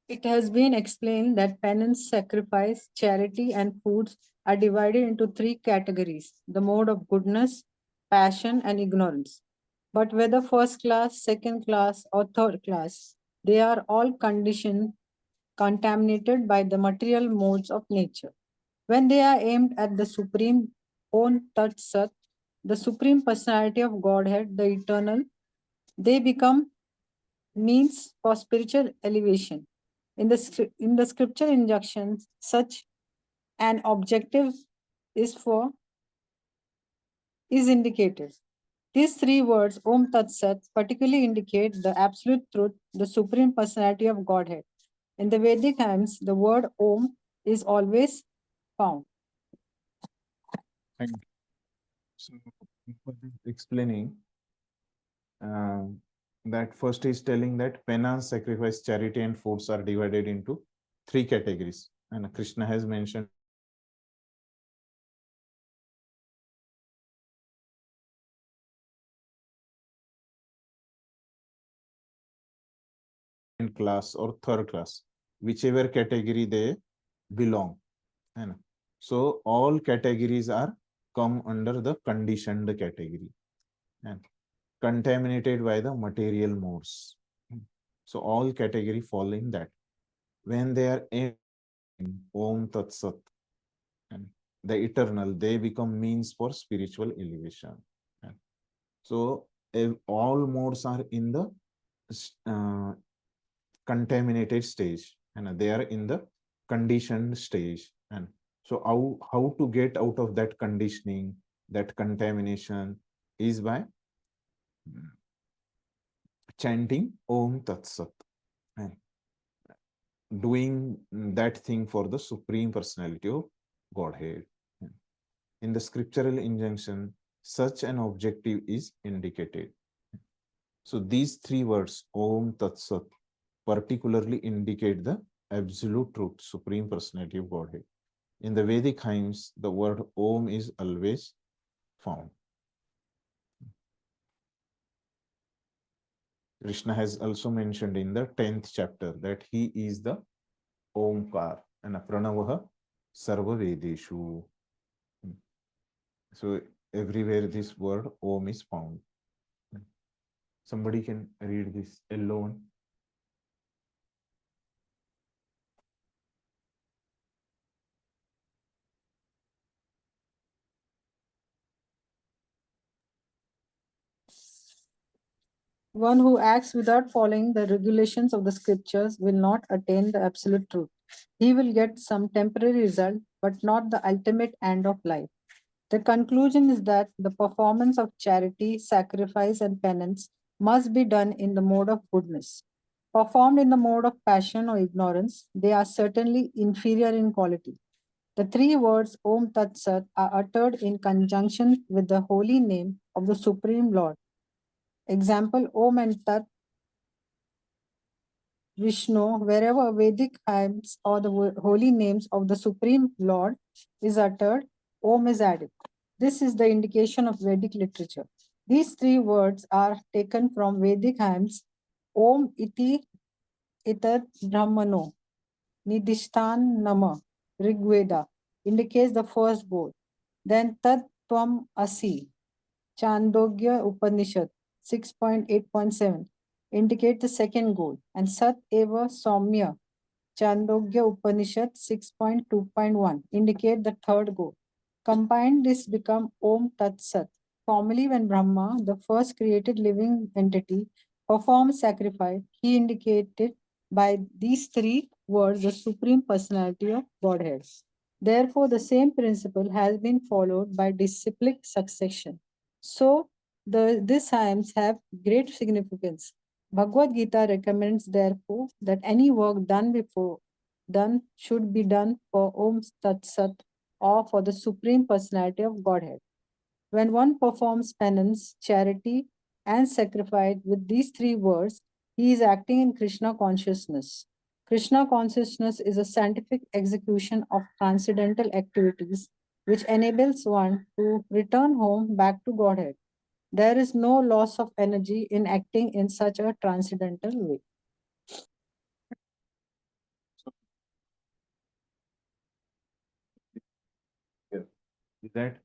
It has been explained that penance, sacrifice, charity, and foods are divided into 3 categories: the mode of goodness, passion, and ignorance. But whether first class, second class, or third class, they are all conditioned, contaminated by the material modes of nature. When they are aimed at the supreme, Om Tat Sat, the Supreme Personality of Godhead, the Eternal, they become means for spiritual elevation. In the scripture injunctions, such an objective is for is indicated. These three words, Om Tat Sat, particularly indicate the absolute truth, the supreme personality of Godhead. In the Vedic hymns, the word Om is always found. Thank you. So, explaining that first is telling that penance, sacrifice, charity, and foods are divided into three categories. And Krishna has mentioned class or third class, whichever category they belong. And so all categories are come under the conditioned category and contaminated by the material modes. So all category fall in that. When they are in Om Tat Sat and the eternal, they become means for spiritual elevation. And so if all modes are in the uh, contaminated stage and they are in the conditioned stage. And so how to get out of that conditioning, that contamination is by chanting Om Tat Sat and doing that thing for the Supreme Personality of Godhead. In the scriptural injunction, such an objective is indicated. So these three words, Om Tat Sat, particularly indicate the absolute truth, Supreme Personality of Godhead. In the Vedic hymns, the word Om is always found. Krishna has also mentioned in the 10th chapter that he is the Omkar and Pranavaha Sarva Vedeshu. So everywhere this word Om is found. Somebody can read this alone. One who acts without following the regulations of the scriptures will not attain the absolute truth. He will get some temporary result, but not the ultimate end of life. The conclusion is that the performance of charity, sacrifice, and penance must be done in the mode of goodness. Performed in the mode of passion or ignorance, they are certainly inferior in quality. The three words Om Tat Sat are uttered in conjunction with the holy name of the Supreme Lord. Example Om and Tat Vishnu, wherever Vedic hymns or the holy names of the Supreme Lord is uttered, Om is added. This is the indication of Vedic literature. These three words are taken from Vedic hymns Om iti itat brahmano, Nidishtan nama, Rigveda, indicates the first goal. Then Tat Tvam Asi, Chandogya Upanishad 6.8.7 indicate the second goal, and Sat Eva Saumya Chandogya Upanishad 6.2.1 indicate the third goal. Combined, this become Om Tat Sat. Formerly, when Brahma, the first created living entity, performed sacrifice, he indicated by these three words the supreme personality of Godhead. Therefore, the same principle has been followed by disciplic succession. So, these hymns have great significance. Bhagavad Gita recommends, therefore, that any work done should be done for Om Tat Sat or for the Supreme Personality of Godhead. When one performs penance, charity, and sacrifice with these three words, he is acting in Krishna consciousness. Krishna consciousness is a scientific execution of transcendental activities which enables one to return home back to Godhead. There is no loss of energy in acting in such a transcendental way. That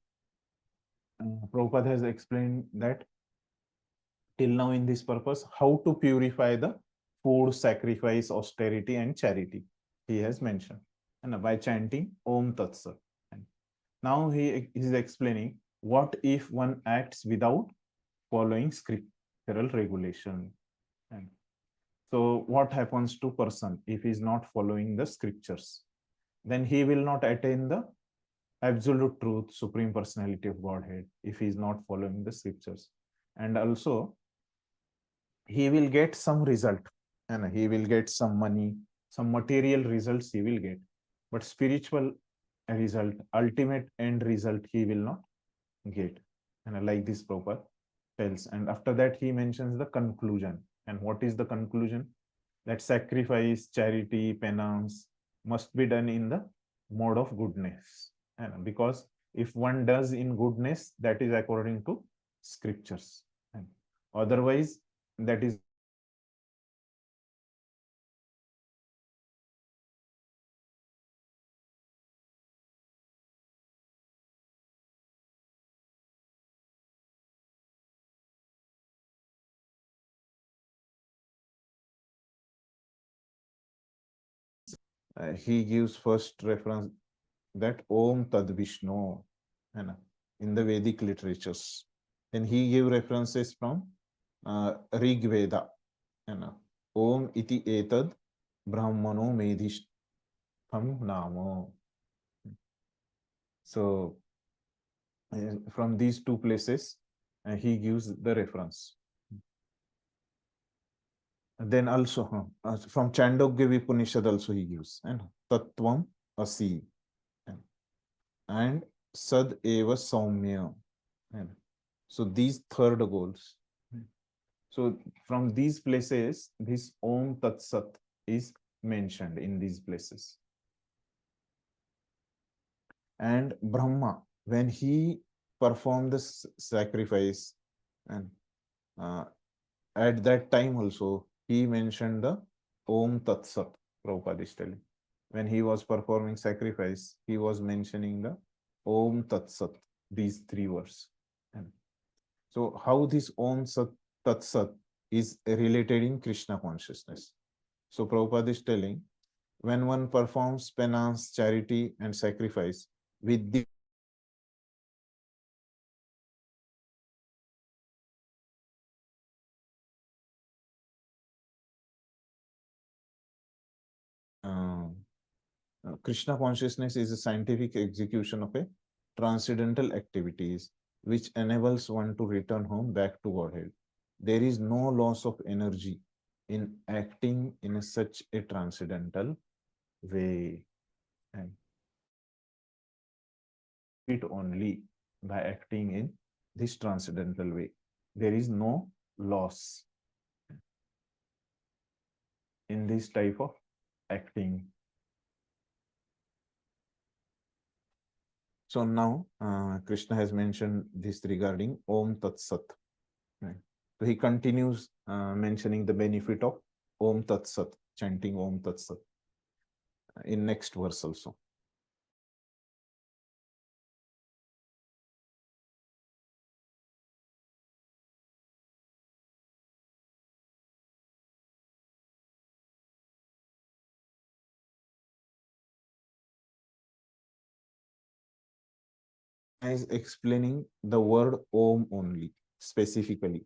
Prabhupada has explained that till now in this purpose, how to purify the food, sacrifice, austerity, and charity. He has mentioned, and by chanting Om Tat Sat. Now he is explaining what if one acts without following scriptural regulation. And so what happens to person if he is not following the scriptures? Then he will not attain the absolute truth, supreme personality of Godhead, if he is not following the scriptures. And also he will get some result, and he will get some money, some material results he will get, but spiritual result, ultimate end result, he will not get. And like this Prabhupada tells. And after that, he mentions the conclusion. And what is the conclusion? That sacrifice, charity, penance must be done in the mode of goodness. And because if one does in goodness, that is according to scriptures. And otherwise, that is he gives first reference that Om Tad Vishnu in the Vedic literatures. Then he gave references from Rig Veda. Om iti etad brahmano medhishtam namo. So from these two places, he gives the reference. Then also from Chandogya Upanishad also he gives, and Tattvam Asi and Sad Eva Saumya. So these third goals. So from these places, this Om Tat Sat is mentioned in these places. And Brahma, when he performed the sacrifice, and at that time also, he mentioned the Om Tat Sat, Prabhupada is telling. When he was performing sacrifice, he was mentioning the Om Tat Sat, these three words. And so how this Om Sat Tat Sat is related in Krishna consciousness. So Prabhupada is telling, when one performs penance, charity, and sacrifice with the Krishna consciousness is a scientific execution of a transcendental activities which enables one to return home back to Godhead. There is no loss of energy in acting in such a transcendental way. And it only by acting in this transcendental way. There is no loss in this type of acting. So now Krishna has mentioned this regarding Om Tat Sat. Right. So he continues mentioning the benefit of Om Tat Sat, chanting Om Tat Sat in next verse also. Is explaining the word Om only, specifically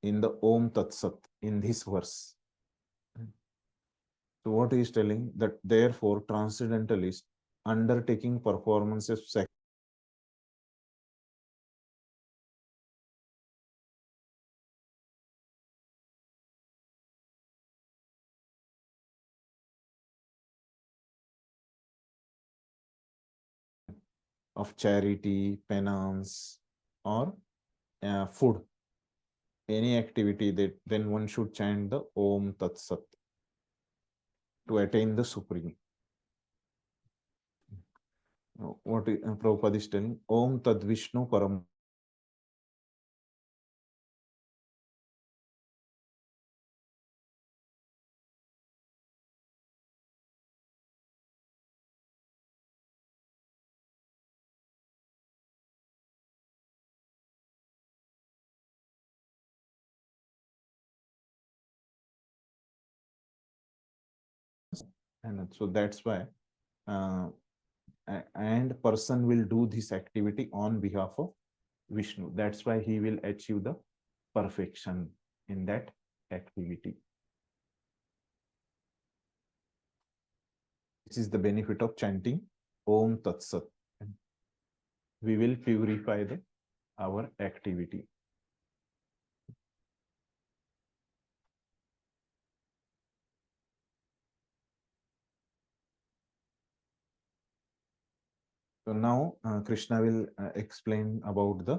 in the Om Tat Sat in this verse. So what he is telling, that therefore transcendentalist undertaking performances of charity, penance, or food, any activity, that then one should chant the Om Tat Sat to attain the supreme. What Prabhupada is telling, Om Tad Vishnu Param. And so that's why and person will do this activity on behalf of Vishnu. That's why he will achieve the perfection in that activity. This is the benefit of chanting Om Tat Sat. We will purify our activity. So now Krishna will explain about the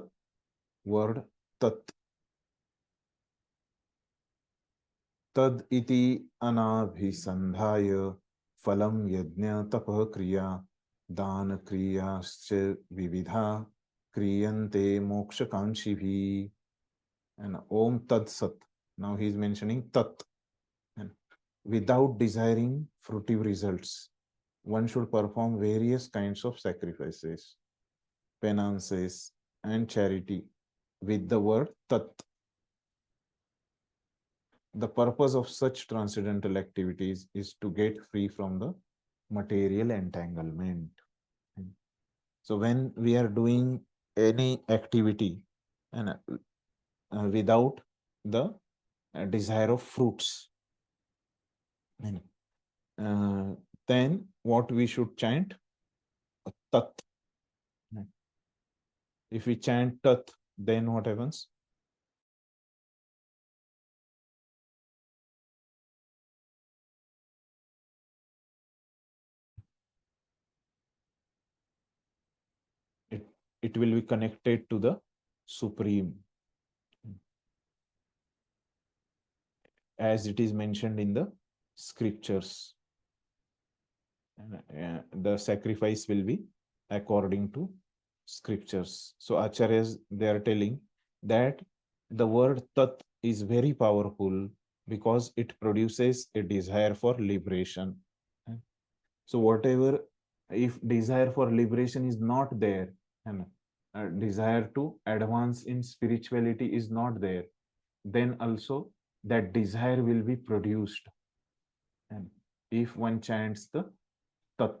word Tat. Tad iti anabhisandhaya phalam yajna tapah kriya dan kriyascha vividha kriyante moksha kanshibhi. And Om Tad Sat. Now he is mentioning Tat. And without desiring fruitive results, one should perform various kinds of sacrifices, penances, and charity with the word Tat. The purpose of such transcendental activities is to get free from the material entanglement. So when we are doing any activity and without the desire of fruits, then what we should chant? Tat. If we chant Tat, then what happens? It will be connected to the Supreme, as it is mentioned in the scriptures. The sacrifice will be according to scriptures. So Acharyas, they are telling that the word Tat is very powerful because it produces a desire for liberation. So whatever, if desire for liberation is not there, and desire to advance in spirituality is not there, then also that desire will be produced. And if one chants the Tat,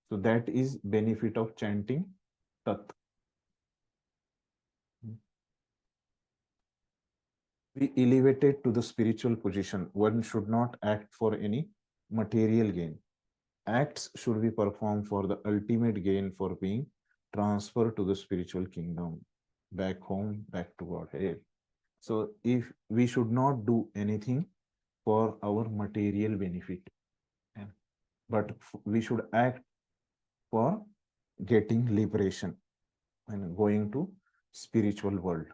so that is benefit of chanting Tat. Be elevated to the spiritual position, one should not act for any material gain. Acts should be performed for the ultimate gain, for being transferred to the spiritual kingdom, back home, back to Godhead. So if we should not do anything for our material benefit, but we should act for getting liberation and going to spiritual world.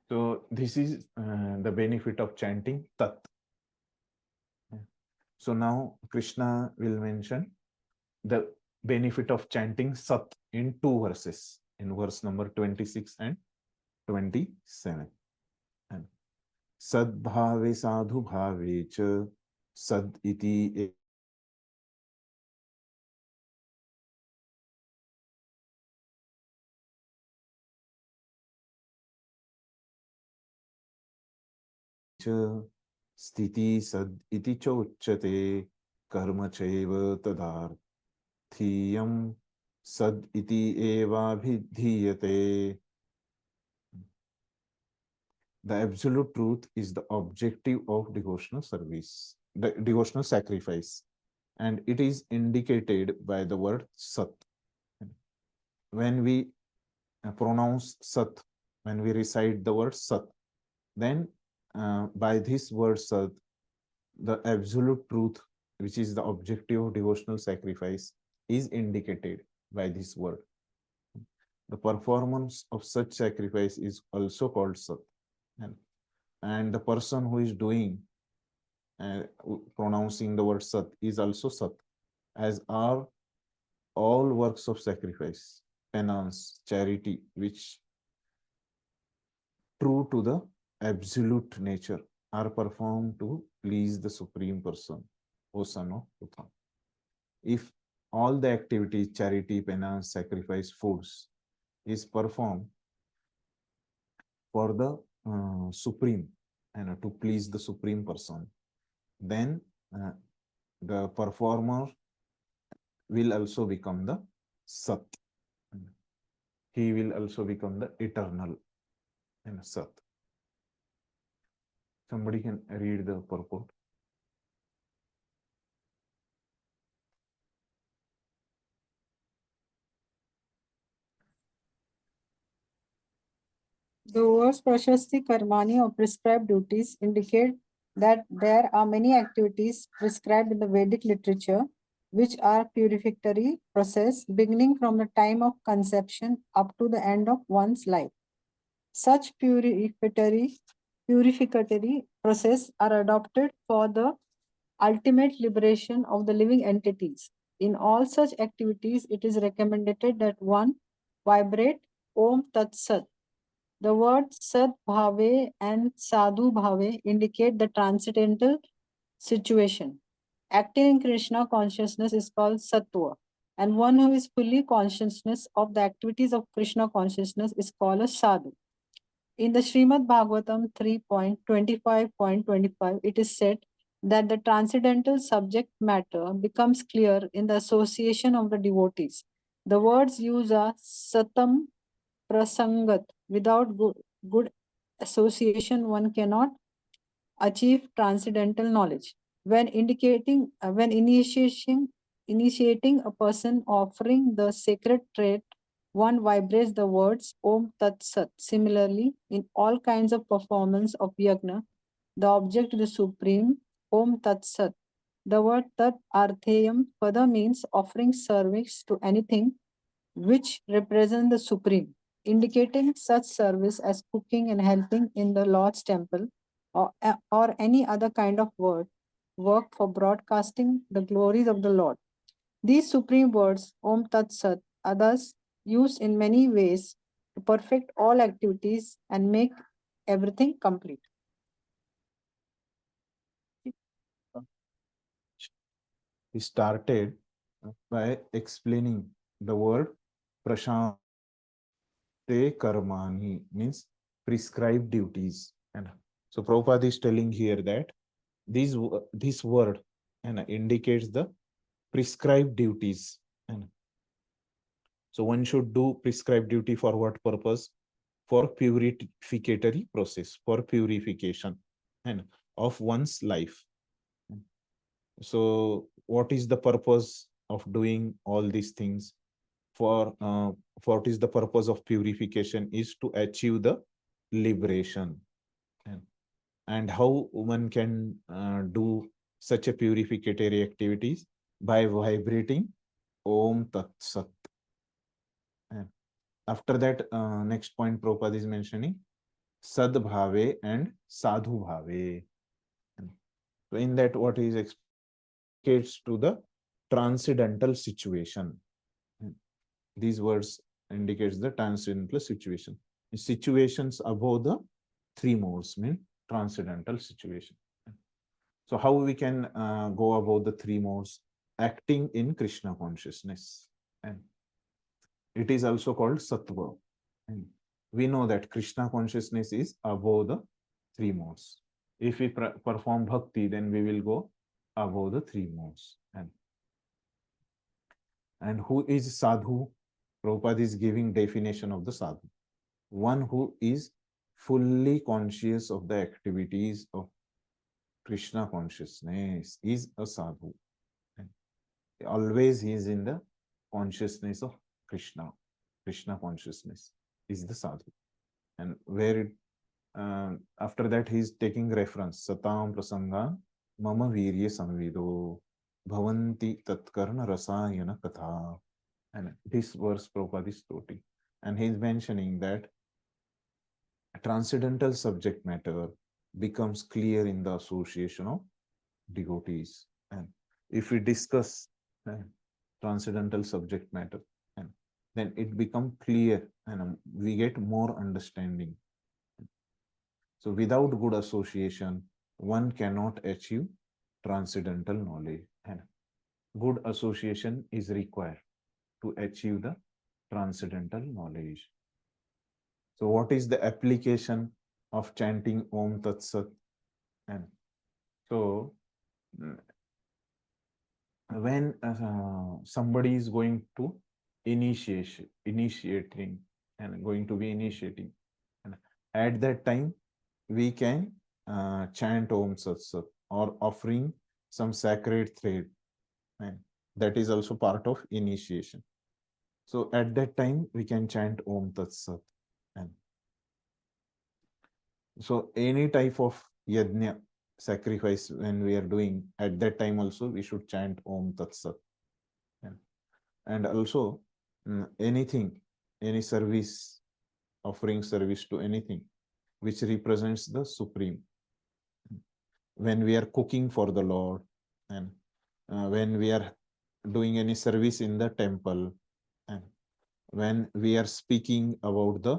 So this is the benefit of chanting Tat. So now Krishna will mention the benefit of chanting Sat in two verses, in verse number 26 and 27. And Sadbhave sadhu bhave cha sad iti स्थिति सद इति च उच्यते कर्म चैव तदार्थीयं सद इति एवाभिधीयते. The absolute truth is the objective of devotional service, the devotional sacrifice, and it is indicated by the word Sat. When we pronounce Sat, when we recite the word Sat, then by this word Sat, the absolute truth, which is the objective of devotional sacrifice, is indicated by this word. The performance of such sacrifice is also called Sat. And the person who is doing pronouncing the word Sat is also Sat, as are all works of sacrifice, penance, charity, which true to the absolute nature are performed to please the Supreme Person, O Son of Uttam. If all the activities, charity, penance, sacrifice, foods, is performed for the Supreme and to please the Supreme Person, then the performer will also become the Sat. He will also become the eternal Sat. Somebody can read the purport. The words Prashasti Karmani or prescribed duties indicate that there are many activities prescribed in the Vedic literature which are purificatory process beginning from the time of conception up to the end of one's life. Such purificatory process are adopted for the ultimate liberation of the living entities. In all such activities, it is recommended that one vibrate Om Tat Sat. The words Sat Bhave and Sadhu Bhave indicate the transcendental situation. Acting in Krishna consciousness is called Sattva, and one who is fully consciousness of the activities of Krishna consciousness is called a Sadhu. In the Srimad Bhagavatam 3.25.25, it is said that the transcendental subject matter becomes clear in the association of the devotees. The words used are Satam Prasangat. Without good association, one cannot achieve transcendental knowledge. When initiating a person offering the sacred trait, one vibrates the words Om Tat Sat. Similarly, in all kinds of performance of yajna, the object is the supreme Om Tat Sat. The word Tat Artheyam further means offering service to anything which represent the supreme, indicating such service as cooking and helping in the Lord's temple or any other kind of work for broadcasting the glories of the Lord. These supreme words, Om Tat Sat, are thus used in many ways to perfect all activities and make everything complete. He started by explaining the word Prashante Karmani, means prescribed duties. And so Prabhupada is telling here that this word indicates the prescribed duties. And so one should do prescribed duty for what purpose? For purificatory process, for purification and of one's life. So what is the purpose of doing all these things? For what is the purpose of purification is to achieve the liberation. And how one can do such a purificatory activities? By vibrating Om Tat Sat. And after that, next point Prabhupada is mentioning Sadbhave and Sadhu Bhave. So in that, what is explicates to the transcendental situation. These words indicates the transcendental situation. Situations above the three modes mean transcendental situation. So how we can go above the three modes? Acting in Krishna consciousness. And it is also called Sattva. And we know that Krishna consciousness is above the three modes. If we perform bhakti, then we will go above the three modes. And who is sadhu? Prabhupada is giving definition of the sadhu. One who is fully conscious of the activities of Krishna consciousness is a sadhu. And always he is in the consciousness of Krishna. Krishna consciousness is the sadhu. And where it, after that he is taking reference. Satam prasanga mama virya samvido bhavanti tatkarna rasayana katha. And this verse Prabhupada is quoting. And he is mentioning that transcendental subject matter becomes clear in the association of devotees. And if we discuss transcendental subject matter, and then it becomes clear and we get more understanding. So without good association, one cannot achieve transcendental knowledge. And good association is required to achieve the transcendental knowledge. So what is the application of chanting Om Tat Sat? And so when somebody is going to initiating and going to be initiating, and at that time we can chant Om Sat Sat or offering some sacred thread, and that is also part of initiation. So at that time we can chant Om Tat Sat. And so any type of yajna sacrifice when we are doing, at that time also we should chant Om Tat Sat. And also anything, any service, offering service to anything which represents the supreme, when we are cooking for the Lord, and when we are doing any service in the temple, and when we are speaking about the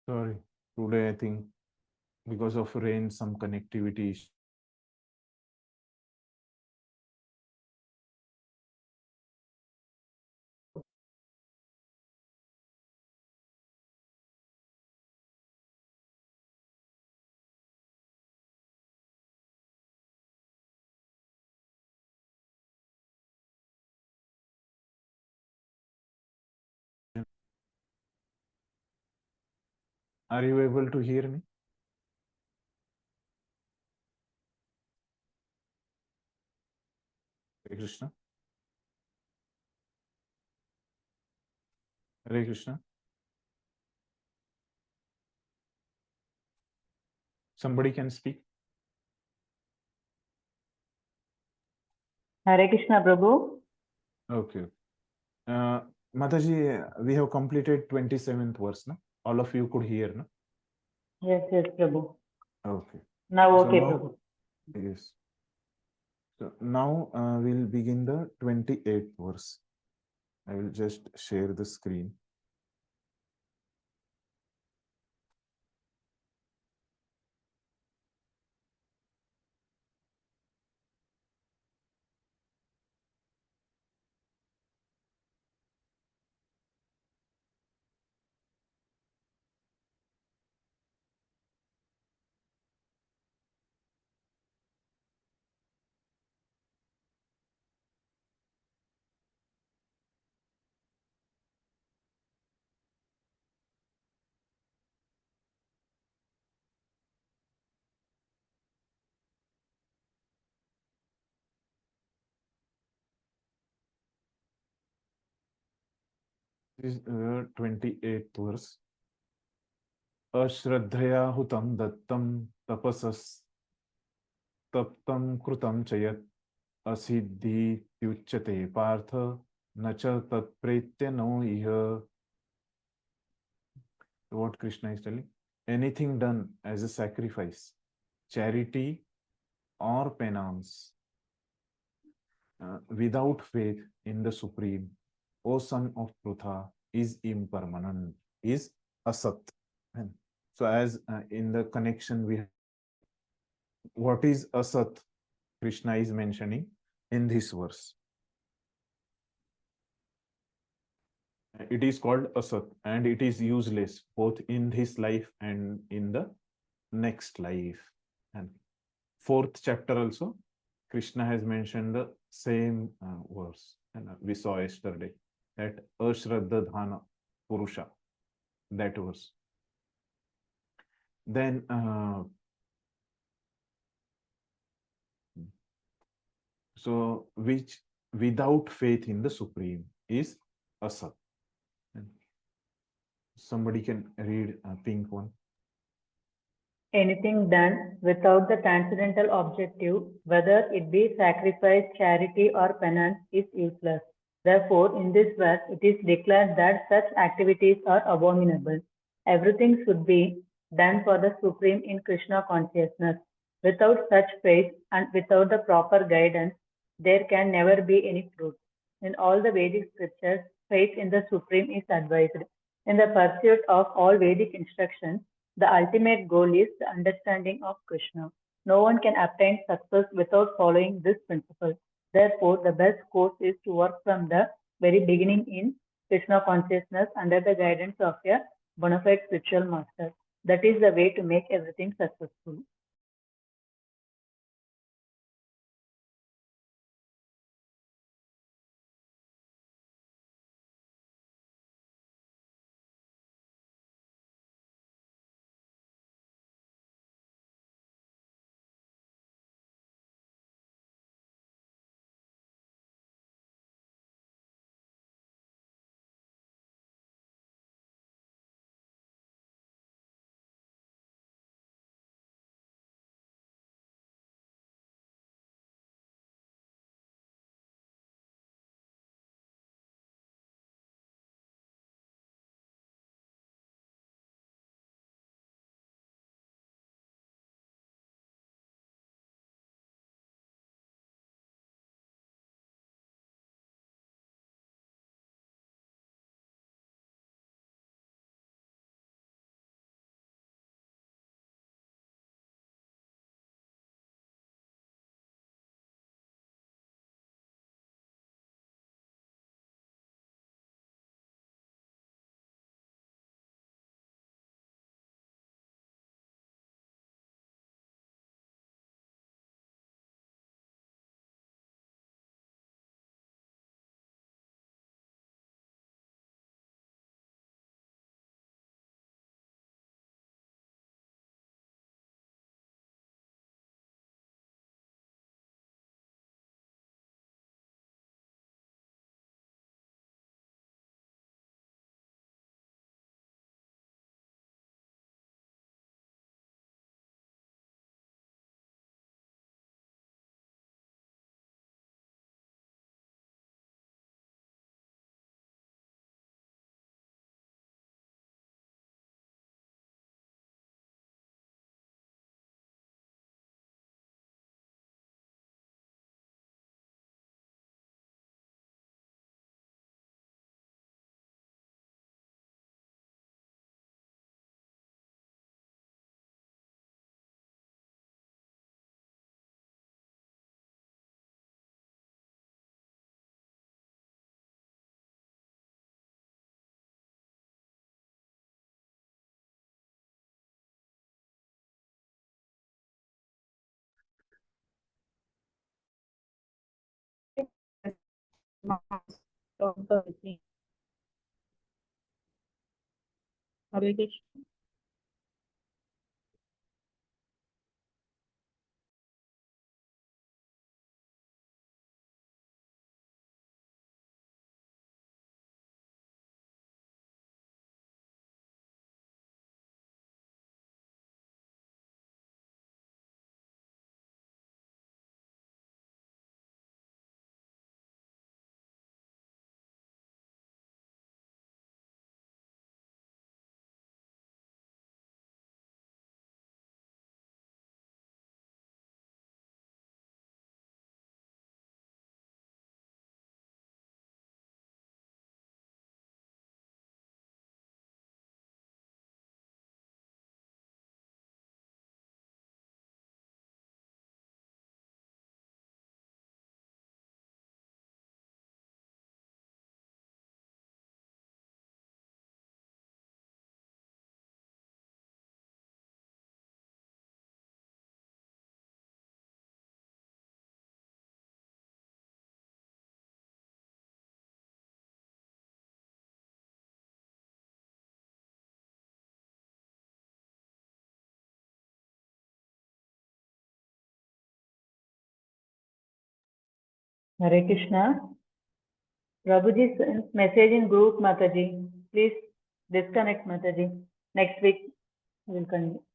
sorry, today I think because of rain some connectivity issue. Are you able to hear me? Hare Krishna. Hare Krishna. Somebody can speak. Hare Krishna, Prabhu. Okay. Mataji, we have completed 27th verse, no? All of you could hear, no? Yes, yes, Prabhu. Okay. Now, So okay, now, Prabhu. yes. So now we'll begin the 28th verse. I will just share the screen. This is 28th verse. Ashraddhaya hutam dattam tapasas taptam krutam chayat asiddhi tyuchyate partha nacha tat pretya no iha. What Krishna is telling? Anything done as a sacrifice, charity, or penance without faith in the Supreme, O son of Prutha, is impermanent, is asat. And so, as in the connection we have, what is asat? Krishna is mentioning in this verse. It is called asat, and it is useless both in this life and in the next life. And fourth chapter also, Krishna has mentioned the same verse, and we saw yesterday that Ashraddha Dhana Purusha, that verse. Then so which without faith in the Supreme is asat. And somebody can read pink one. Anything done without the transcendental objective, whether it be sacrifice, charity, or penance, is useless. Therefore, in this verse, it is declared that such activities are abominable. Everything should be done for the Supreme in Krishna consciousness. Without such faith and without the proper guidance, there can never be any fruit. In all the Vedic scriptures, faith in the Supreme is advised. In the pursuit of all Vedic instructions, the ultimate goal is the understanding of Krishna. No one can obtain success without following this principle. Therefore, the best course is to work from the very beginning in Krishna consciousness under the guidance of a bona fide spiritual master. That is the way to make everything successful. Hare Krishna. Prabhuji sent message in group, Mataji. Please disconnect, Mataji. Next week we will continue.